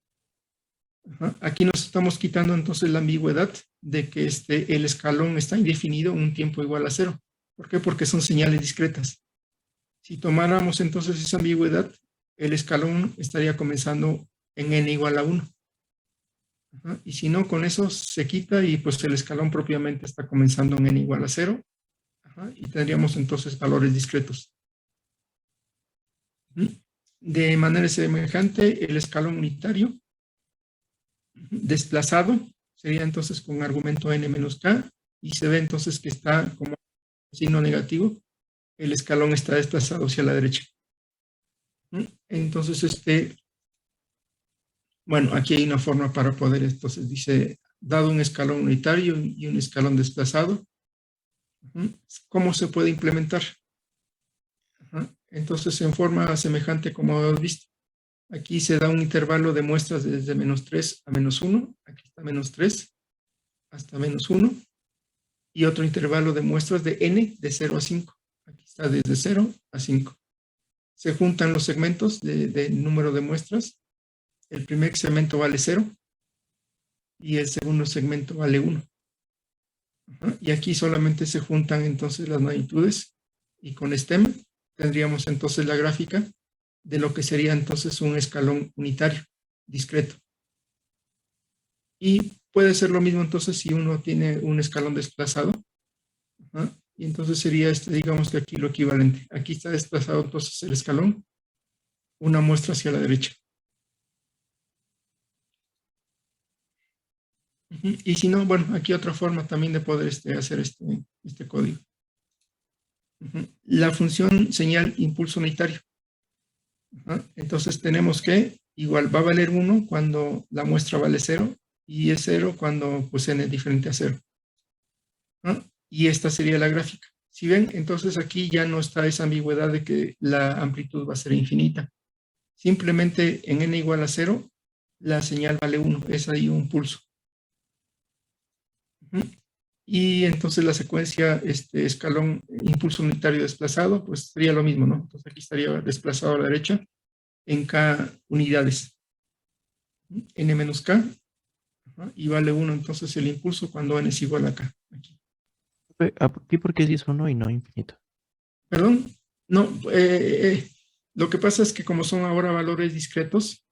Aquí nos estamos quitando entonces la ambigüedad de que el escalón está indefinido en un tiempo igual a 0. ¿Por qué? Porque son señales discretas. Si tomáramos entonces esa ambigüedad, el escalón estaría comenzando en n igual a 1. Y si no, con eso se quita y pues el escalón propiamente está comenzando en n igual a 0. Y tendríamos entonces valores discretos. De manera semejante, el escalón unitario desplazado sería entonces con argumento n menos k, y se ve entonces que está como signo negativo, el escalón está desplazado hacia la derecha. Entonces, bueno, aquí hay una forma para poder, entonces dice, dado un escalón unitario y un escalón desplazado, ¿cómo se puede implementar? Entonces, en forma semejante como hemos visto, aquí se da un intervalo de muestras desde menos 3 a menos 1, aquí está menos 3 hasta menos 1, y otro intervalo de muestras de n de 0 a 5, aquí está desde 0 a 5. Se juntan los segmentos de número de muestras, el primer segmento vale 0 y el segundo segmento vale 1. Y aquí solamente se juntan entonces las magnitudes, y con STEM tendríamos entonces la gráfica de lo que sería entonces un escalón unitario, discreto. Y puede ser lo mismo entonces si uno tiene un escalón desplazado, y entonces sería digamos que aquí lo equivalente. Aquí está desplazado entonces el escalón, una muestra hacia la derecha. Y si no, bueno, aquí otra forma también de poder hacer este código. La función señal impulso unitario. Entonces tenemos que igual va a valer 1 cuando la muestra vale 0 y es 0 cuando pues n es diferente a 0. Y esta sería la gráfica. Si ven, entonces aquí ya no está esa ambigüedad de que la amplitud va a ser infinita. Simplemente en n igual a 0, la señal vale 1, es ahí un pulso. Y entonces la secuencia, escalón, impulso unitario desplazado, pues sería lo mismo, ¿no? Entonces aquí estaría desplazado a la derecha en k unidades. N menos k, y vale 1 entonces el impulso cuando n es igual a k. Aquí porque sí es 1 y no infinito. Perdón, no, lo que pasa es que como son ahora valores discretos,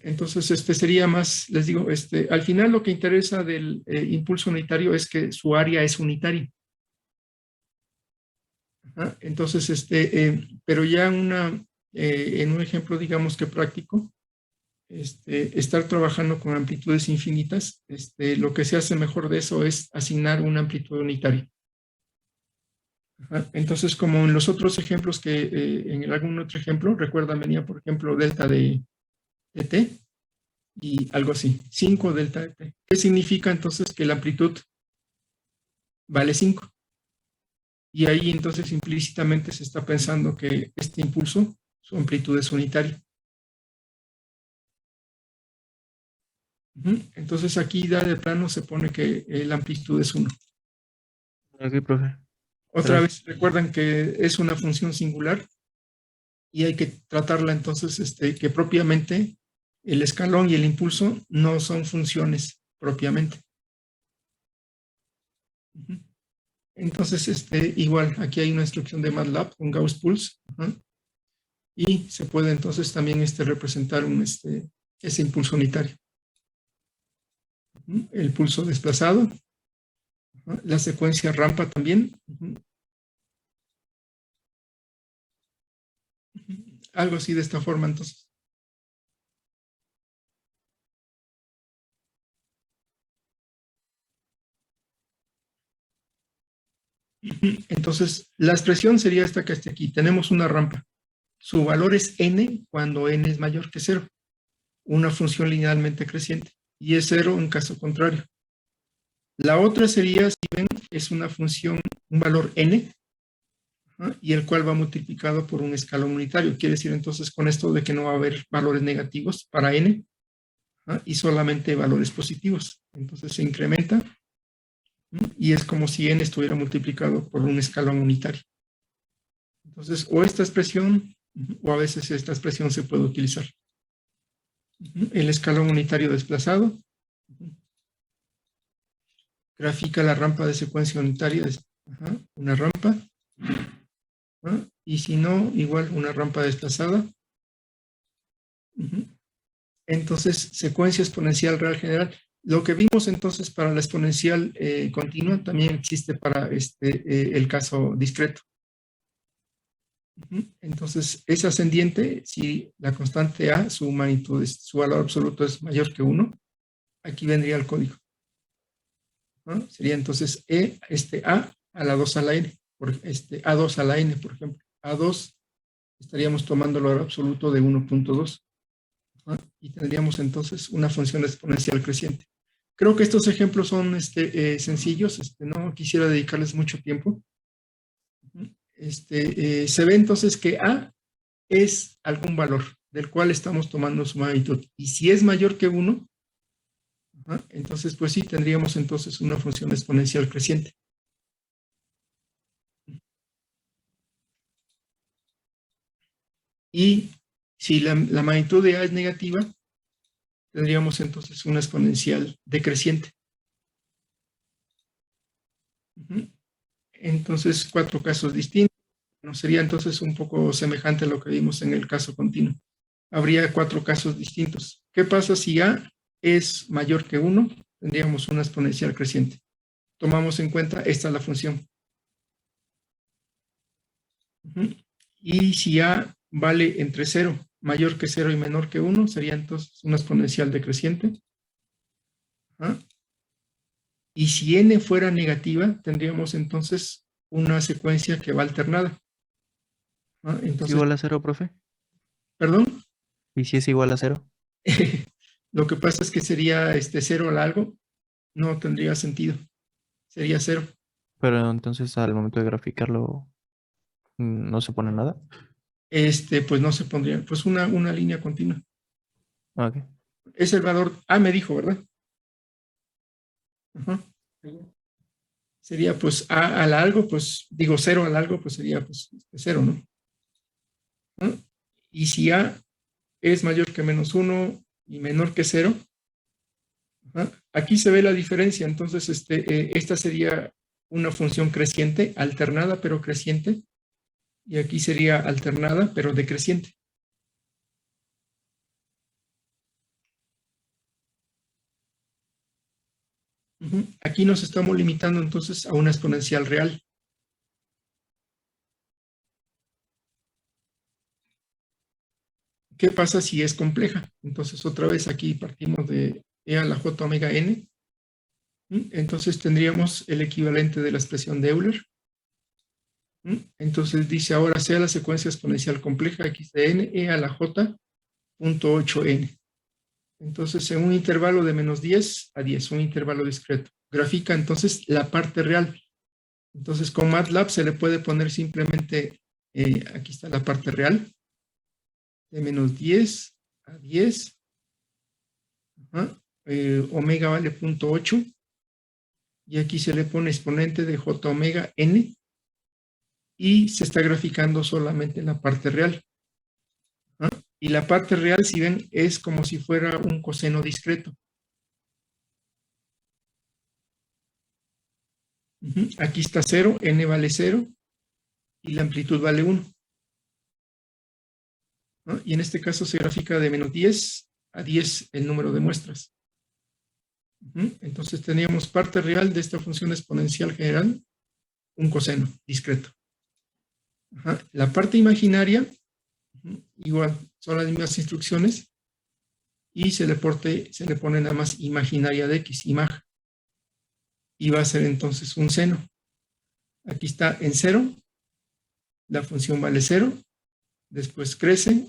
entonces sería más, les digo, al final lo que interesa del impulso unitario es que su área es unitaria. Entonces, pero ya en un ejemplo, digamos que práctico, estar trabajando con amplitudes infinitas, lo que se hace mejor de eso es asignar una amplitud unitaria. Entonces, como en los otros ejemplos en algún otro ejemplo, recuerdan, venía por ejemplo delta de t y algo así, 5 delta de t. ¿Qué significa entonces que la amplitud vale 5? Y ahí entonces implícitamente se está pensando que este impulso, su amplitud es unitaria. Entonces aquí ya de plano se pone que la amplitud es 1. Ok, profe. Otra vez recuerdan que es una función singular y hay que tratarla entonces que propiamente el escalón y el impulso no son funciones propiamente. Entonces, igual, aquí hay una instrucción de MATLAB con Gauss Pulse, y se puede entonces también representar ese impulso unitario. El pulso desplazado, la secuencia rampa también. Algo así de esta forma, entonces. Entonces, la expresión sería esta que está aquí. Tenemos una rampa. Su valor es n cuando n es mayor que 0. Una función linealmente creciente. Y es 0 en caso contrario. La otra sería, si ven, es una función, un valor n, y el cual va multiplicado por un escalón unitario. Quiere decir entonces con esto de que no va a haber valores negativos para n, y solamente valores positivos. Entonces se incrementa y es como si n estuviera multiplicado por un escalón unitario. Entonces, o esta expresión, o a veces esta expresión se puede utilizar. El escalón unitario desplazado grafica la rampa de secuencia unitaria, una rampa, y si no, igual una rampa desplazada. Entonces, secuencia exponencial real general. Lo que vimos entonces para la exponencial continua también existe para el caso discreto. Entonces, es ascendiente si la constante A, su magnitud, su valor absoluto es mayor que 1. Aquí vendría el código. Sería entonces A a la 2 a la n, A2 a la n, por ejemplo. A2 estaríamos tomando el valor absoluto de 1.2. Y tendríamos entonces una función exponencial creciente. Creo que estos ejemplos son sencillos, no quisiera dedicarles mucho tiempo. Se ve entonces que A es algún valor del cual estamos tomando su magnitud. Y si es mayor que 1, entonces pues sí, tendríamos entonces una función exponencial creciente. Y si la magnitud de A es negativa, tendríamos entonces una exponencial decreciente. Entonces, 4 casos distintos. No sería entonces un poco semejante a lo que vimos en el caso continuo. Habría 4 casos distintos. ¿Qué pasa si A es mayor que 1? Tendríamos una exponencial creciente. Tomamos en cuenta, esta es la función. Y si A vale entre 0, mayor que 0 y menor que 1, sería entonces una exponencial decreciente. Y si n fuera negativa, tendríamos entonces una secuencia que va alternada. Entonces, ¿Igual a 0, profe? ¿Perdón? ¿Y si es igual a 0? Lo que pasa es que sería 0 al algo, no tendría sentido. Sería 0. Pero entonces al momento de graficarlo no se pone nada. Pues no se pondría, pues una línea continua. Ok. Es el valor, me dijo, ¿verdad? Sería pues A al algo, pues digo 0 al algo, pues sería pues 0, ¿no? Y si A es mayor que menos 1 y menor que 0, aquí se ve la diferencia. Entonces, esta sería una función creciente, alternada pero creciente, y aquí sería alternada pero decreciente. Aquí nos estamos limitando entonces a una exponencial real. ¿Qué pasa si es compleja? Entonces, otra vez aquí partimos de e a la j omega n. Entonces, tendríamos el equivalente de la expresión de Euler. Entonces, dice ahora sea la secuencia exponencial compleja x de n e a la j punto 8n. Entonces, en un intervalo de menos 10 a 10, un intervalo discreto. Grafica entonces la parte real. Entonces, con MATLAB se le puede poner simplemente, aquí está la parte real, de menos 10 a 10, omega vale 0.8, y aquí se le pone exponente de j omega n, y se está graficando solamente la parte real. Y la parte real, si ven, es como si fuera un coseno discreto. Aquí está 0, n vale 0, y la amplitud vale 1. Y en este caso se grafica de menos 10 a 10 el número de muestras. Entonces teníamos parte real de esta función exponencial general, un coseno discreto. La parte imaginaria, igual, son las mismas instrucciones, y se le pone nada más imaginaria de x, imag, y va a ser entonces un seno. Aquí está en 0, la función vale 0, después crece,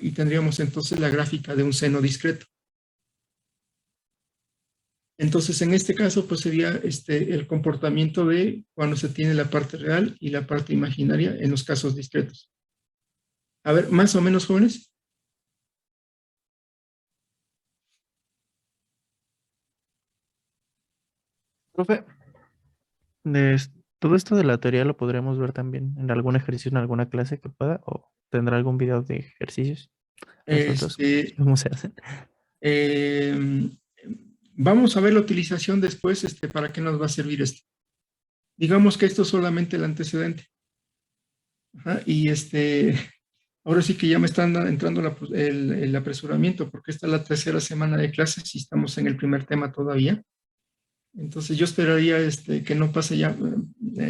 y tendríamos entonces la gráfica de un seno discreto. Entonces, en este caso, pues sería el comportamiento de cuando se tiene la parte real y la parte imaginaria en los casos discretos. A ver, más o menos, jóvenes. Profe, todo esto de la teoría lo podremos ver también en algún ejercicio, en alguna clase que pueda, o tendrá algún video de ejercicios resueltos. ¿Cómo se hacen? Eh, Vamos a ver la utilización después, para qué nos va a servir esto. Digamos que esto es solamente el antecedente. Ajá, y ahora sí que ya me están entrando el apresuramiento, porque esta es la tercera semana de clases y estamos en el primer tema todavía. Entonces yo esperaría que no pase ya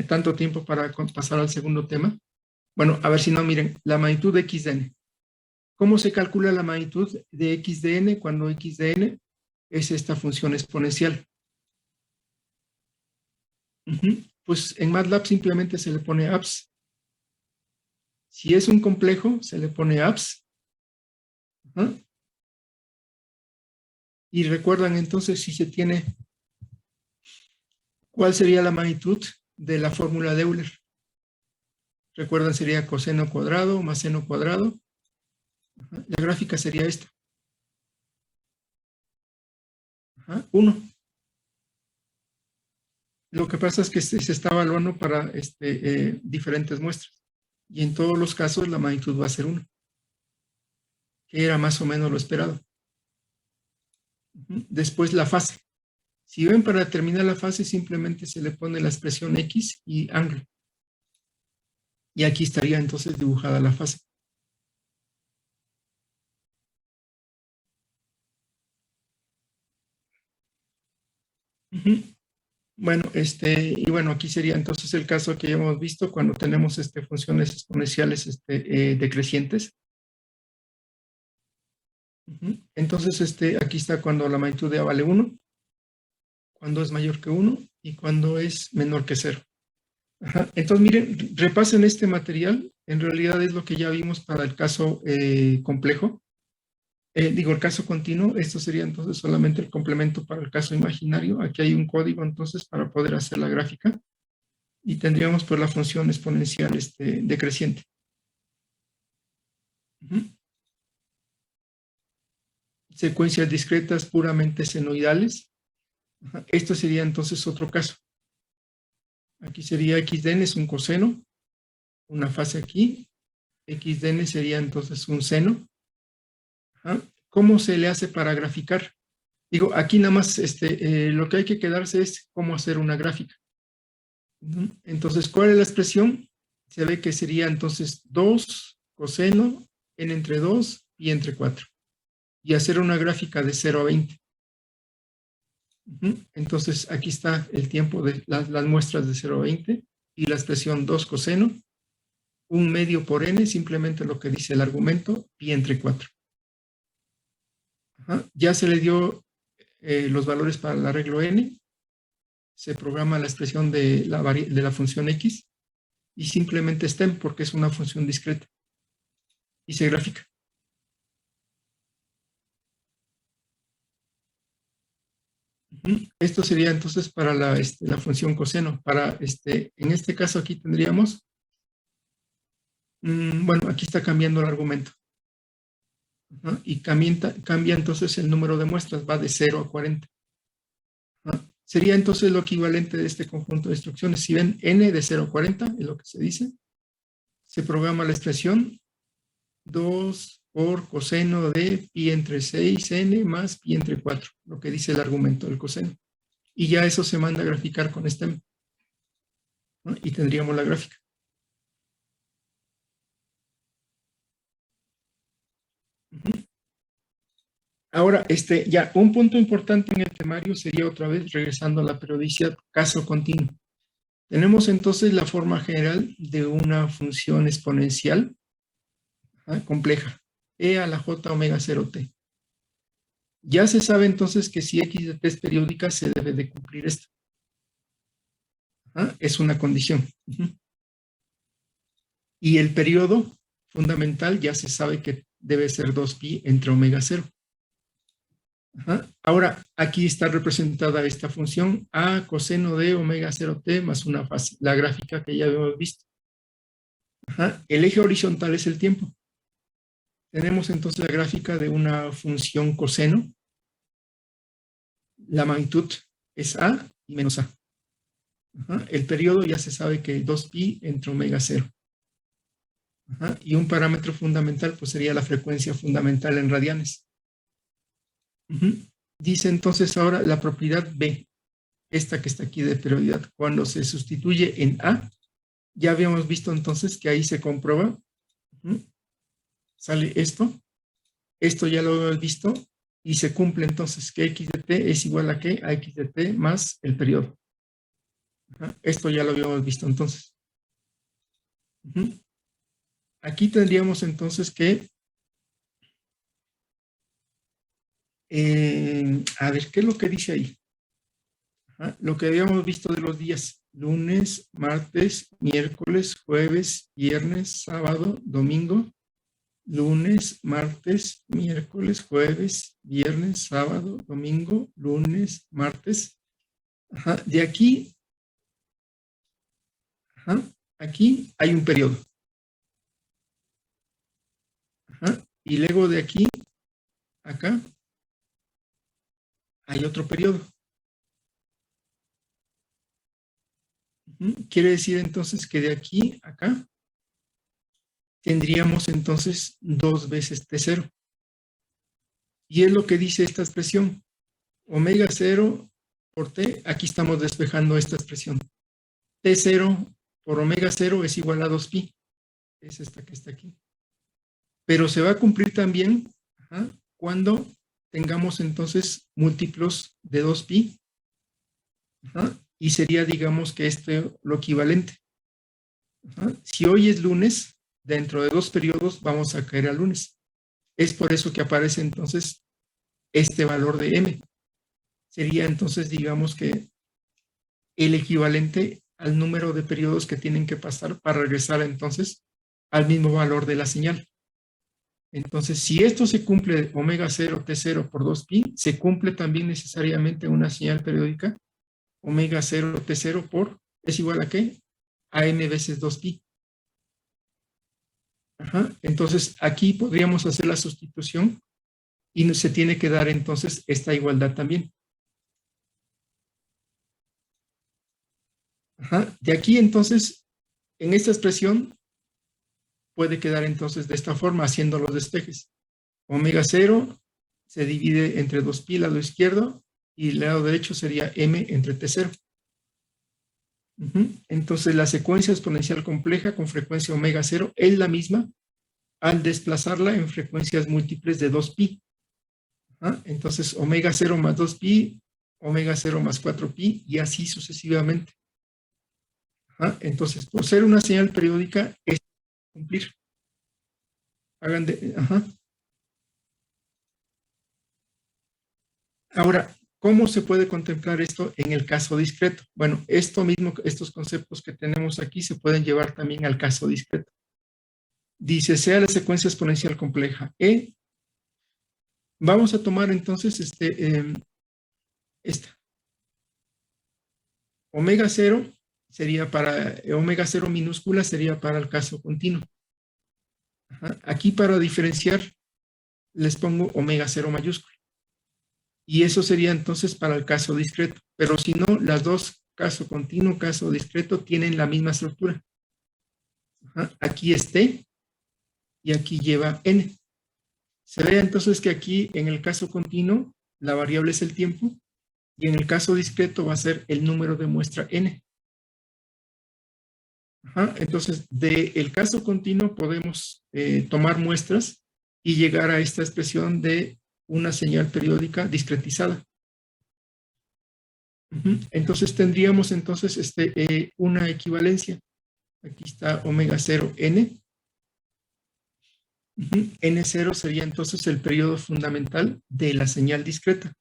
tanto tiempo para pasar al segundo tema. Bueno, a ver si no, miren, la magnitud de x de n. ¿Cómo se calcula la magnitud de x de n cuando x de n es esta función exponencial? Pues en MATLAB simplemente se le pone abs. Si es un complejo, se le pone abs. Y recuerdan entonces si se tiene, ¿cuál sería la magnitud de la fórmula de Euler? Recuerdan, sería coseno cuadrado más seno cuadrado. La gráfica sería esta. 1. Lo que pasa es que se está evaluando para diferentes muestras. Y en todos los casos la magnitud va a ser 1. Que era más o menos lo esperado. Después la fase. Si ven, para determinar la fase simplemente se le pone la expresión X y ángulo. Y aquí estaría entonces dibujada la fase. Bueno, y bueno, aquí sería entonces el caso que ya hemos visto cuando tenemos funciones exponenciales decrecientes. Entonces, aquí está cuando la magnitud de A vale 1, cuando es mayor que 1 y cuando es menor que 0. Entonces, miren, repasen este material. En realidad es lo que ya vimos para el caso complejo. El caso continuo. Esto sería entonces solamente el complemento para el caso imaginario. Aquí hay un código entonces para poder hacer la gráfica. Y tendríamos pues la función exponencial decreciente. Secuencias discretas puramente senoidales. Esto sería entonces otro caso. Aquí sería x de n es un coseno, una fase aquí. X de n sería entonces un seno. ¿Cómo se le hace para graficar? Digo, aquí nada más lo que hay que quedarse es cómo hacer una gráfica. Entonces, ¿cuál es la expresión? Se ve que sería entonces 2 coseno n entre 2 y entre 4. Y hacer una gráfica de 0 a 20. Entonces, aquí está el tiempo de las muestras de 0 a 20 y la expresión 2 coseno, 1 medio por n, simplemente lo que dice el argumento, pi entre 4. Ya se le dio los valores para el arreglo n, se programa la expresión de la función x y simplemente stem porque es una función discreta y se grafica. Esto sería entonces para la función coseno. En este caso aquí tendríamos, bueno, aquí está cambiando el argumento. Y cambia entonces el número de muestras, va de 0 a 40. Sería entonces lo equivalente de este conjunto de instrucciones. Si ven, n de 0 a 40 es lo que se dice. Se programa la expresión 2 por coseno de pi entre 6n más pi entre 4, lo que dice el argumento del coseno. Y ya eso se manda a graficar con stem. Y tendríamos la gráfica. Ahora, ya un punto importante en el temario sería otra vez, regresando a la periodicidad, caso continuo. Tenemos entonces la forma general de una función exponencial compleja, e a la j omega 0t. Ya se sabe entonces que si x de t es periódica, se debe de cumplir esto. Es una condición. Y el periodo fundamental ya se sabe que debe ser 2pi entre omega 0. Ajá. Ahora, aquí está representada esta función A coseno de omega 0t más una fase, la gráfica que ya habíamos visto. Ajá. El eje horizontal es el tiempo. Tenemos entonces la gráfica de una función coseno. La magnitud es A y menos A. Ajá. El periodo ya se sabe que 2pi entre omega 0. Ajá. Y un parámetro fundamental pues sería la frecuencia fundamental en radianes. Uh-huh. Dice entonces ahora la propiedad B, esta que está aquí de periodicidad, cuando se sustituye en A, ya habíamos visto entonces que ahí se comprueba, sale esto ya lo hemos visto, y se cumple entonces que x de t es igual a ¿qué? A x de t más el periodo. Esto ya lo habíamos visto entonces. Aquí tendríamos entonces que a ver, ¿qué es lo que dice ahí? Lo que habíamos visto de los días, lunes, martes, miércoles, jueves, viernes, sábado, domingo, lunes, martes, miércoles, jueves, viernes, sábado, domingo, lunes, martes. De aquí, aquí hay un periodo. Y luego de aquí, acá, hay otro periodo. Quiere decir entonces que de aquí a acá tendríamos entonces 2 veces T0. Y es lo que dice esta expresión. Omega 0 por T, aquí estamos despejando esta expresión. T0 por omega 0 es igual a 2pi. Es esta que está aquí. Pero se va a cumplir también cuando tengamos entonces múltiplos de 2pi. Y sería, digamos, que lo equivalente. Si hoy es lunes, dentro de 2 periodos vamos a caer a lunes. Es por eso que aparece entonces este valor de m. Sería entonces, digamos, que el equivalente al número de periodos que tienen que pasar para regresar entonces al mismo valor de la señal. Entonces, si esto se cumple omega 0 T0 por 2pi, se cumple también necesariamente una señal periódica omega 0 T0 por, ¿es igual a qué? A m veces 2pi. Entonces, aquí podríamos hacer la sustitución y se tiene que dar entonces esta igualdad también. De aquí entonces, en esta expresión, puede quedar entonces de esta forma, haciendo los despejes. Omega 0 se divide entre 2pi, lado izquierdo, y el lado derecho sería m entre T0. Entonces, la secuencia exponencial compleja con frecuencia omega 0 es la misma al desplazarla en frecuencias múltiples de 2pi. Entonces, omega 0 más 2pi, omega 0 más 4pi, y así sucesivamente. Entonces, por ser una señal periódica, es cumplir. Ahora, ¿cómo se puede contemplar esto en el caso discreto? Bueno, estos conceptos que tenemos aquí se pueden llevar también al caso discreto. Dice, sea la secuencia exponencial compleja E. Vamos a tomar entonces esta. Omega 0 sería para, omega 0 minúscula sería para el caso continuo. Aquí para diferenciar les pongo omega 0 mayúscula. Y eso sería entonces para el caso discreto. Pero si no, las dos, caso continuo, caso discreto, tienen la misma estructura. Aquí es T y aquí lleva N. Se ve entonces que aquí en el caso continuo la variable es el tiempo y en el caso discreto va a ser el número de muestra N. Entonces, del caso continuo podemos tomar muestras y llegar a esta expresión de una señal periódica discretizada. Entonces tendríamos entonces una equivalencia. Aquí está omega 0 n. N0 sería entonces el periodo fundamental de la señal discreta.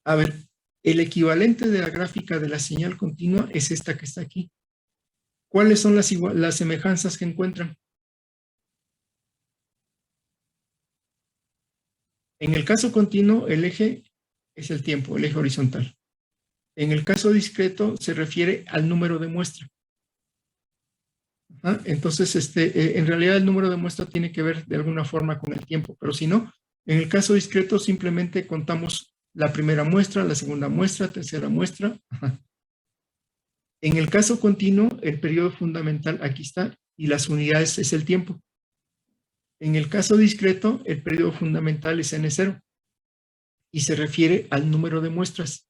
A ver, el equivalente de la gráfica de la señal continua es esta que está aquí. ¿Cuáles son las semejanzas que encuentran? En el caso continuo, el eje es el tiempo, el eje horizontal. En el caso discreto, se refiere al número de muestra. Entonces, en realidad el número de muestra tiene que ver de alguna forma con el tiempo, pero si no, en el caso discreto simplemente contamos la primera muestra, la segunda muestra, tercera muestra. En el caso continuo, el periodo fundamental aquí está y las unidades es el tiempo. En el caso discreto, el periodo fundamental es N0 y se refiere al número de muestras.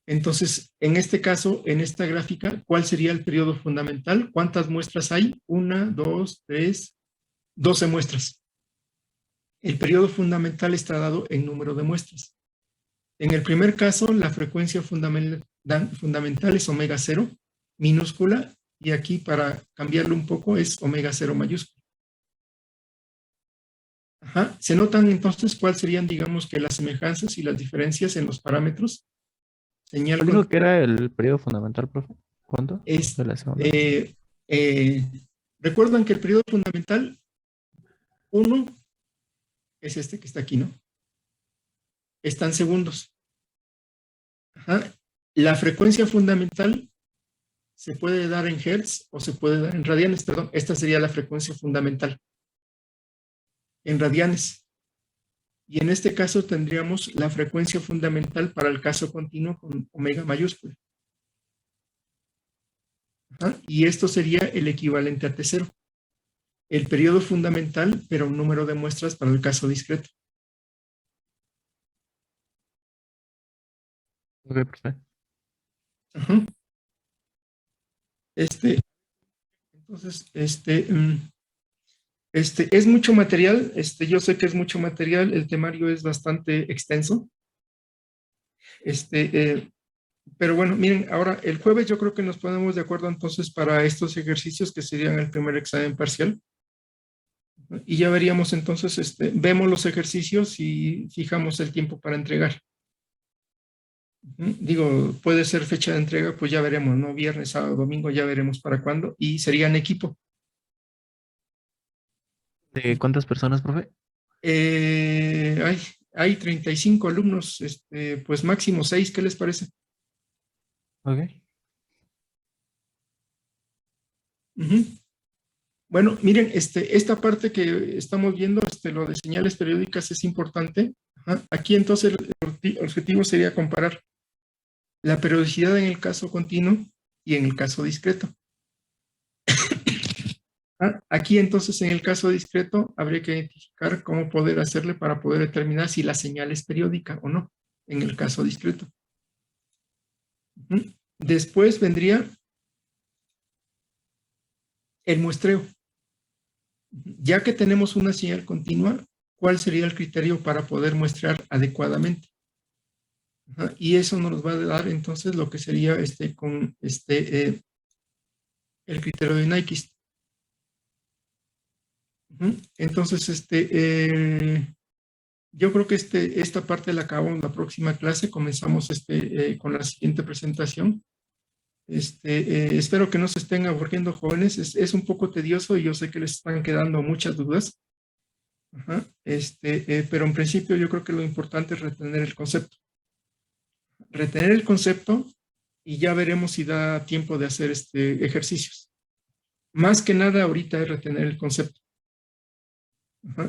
Entonces, en este caso, en esta gráfica, ¿cuál sería el periodo fundamental? ¿Cuántas muestras hay? 1, 2, 3, 12 muestras. El periodo fundamental está dado en número de muestras. En el primer caso, la frecuencia fundamental es omega 0 minúscula y aquí para cambiarlo un poco es omega 0 mayúscula. ¿Se notan entonces cuáles serían, digamos, que las semejanzas y las diferencias en los parámetros? ¿Cuál dijo que era el periodo fundamental, profe? ¿Cuánto? Es, De la segunda. recuerdan que el periodo fundamental 1 es este que está aquí, ¿no? Están segundos. La frecuencia fundamental se puede dar en hertz o se puede dar en radianes, perdón. Esta sería la frecuencia fundamental en radianes. Y en este caso tendríamos la frecuencia fundamental para el caso continuo con omega mayúscula. Y esto sería el equivalente a T0. El periodo fundamental, pero un número de muestras para el caso discreto. Ok, perfecto. Entonces, es mucho material, yo sé que es mucho material, el temario es bastante extenso. Pero bueno, miren, ahora el jueves yo creo que nos ponemos de acuerdo entonces para estos ejercicios que serían el primer examen parcial. Y ya veríamos entonces, vemos los ejercicios y fijamos el tiempo para entregar. Digo, puede ser fecha de entrega, pues ya veremos, ¿no? Viernes, sábado, domingo, ya veremos para cuándo. Y sería en equipo. ¿De cuántas personas, profe? Hay 35 alumnos, pues máximo 6, ¿qué les parece? Ok. Bueno, miren, esta parte que estamos viendo, lo de señales periódicas es importante. Aquí entonces el objetivo sería comparar la periodicidad en el caso continuo y en el caso discreto. Aquí entonces en el caso discreto habría que identificar cómo poder hacerle para poder determinar si la señal es periódica o no en el caso discreto. Después vendría el muestreo. Ya que tenemos una señal continua, ¿cuál sería el criterio para poder muestrear adecuadamente? Y eso nos va a dar entonces lo que sería el criterio de Nyquist. Entonces, yo creo que esta parte la acabamos en la próxima clase. Comenzamos con la siguiente presentación. Espero que no se estén aburriendo, jóvenes. Es un poco tedioso y yo sé que les están quedando muchas dudas. Pero en principio yo creo que lo importante es retener el concepto. Retener el concepto y ya veremos si da tiempo de hacer ejercicios. Más que nada ahorita es retener el concepto.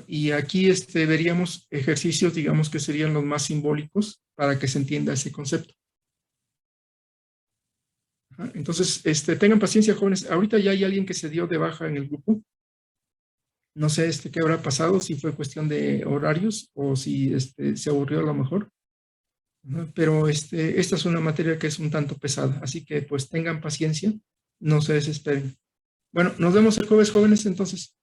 Y aquí veríamos ejercicios, digamos que serían los más simbólicos para que se entienda ese concepto. Entonces, tengan paciencia, jóvenes. Ahorita ya hay alguien que se dio de baja en el grupo. No sé qué habrá pasado, si fue cuestión de horarios o si se aburrió a lo mejor. Pero esta es una materia que es un tanto pesada, así que pues tengan paciencia, no se desesperen. Bueno, nos vemos el jueves, jóvenes, entonces.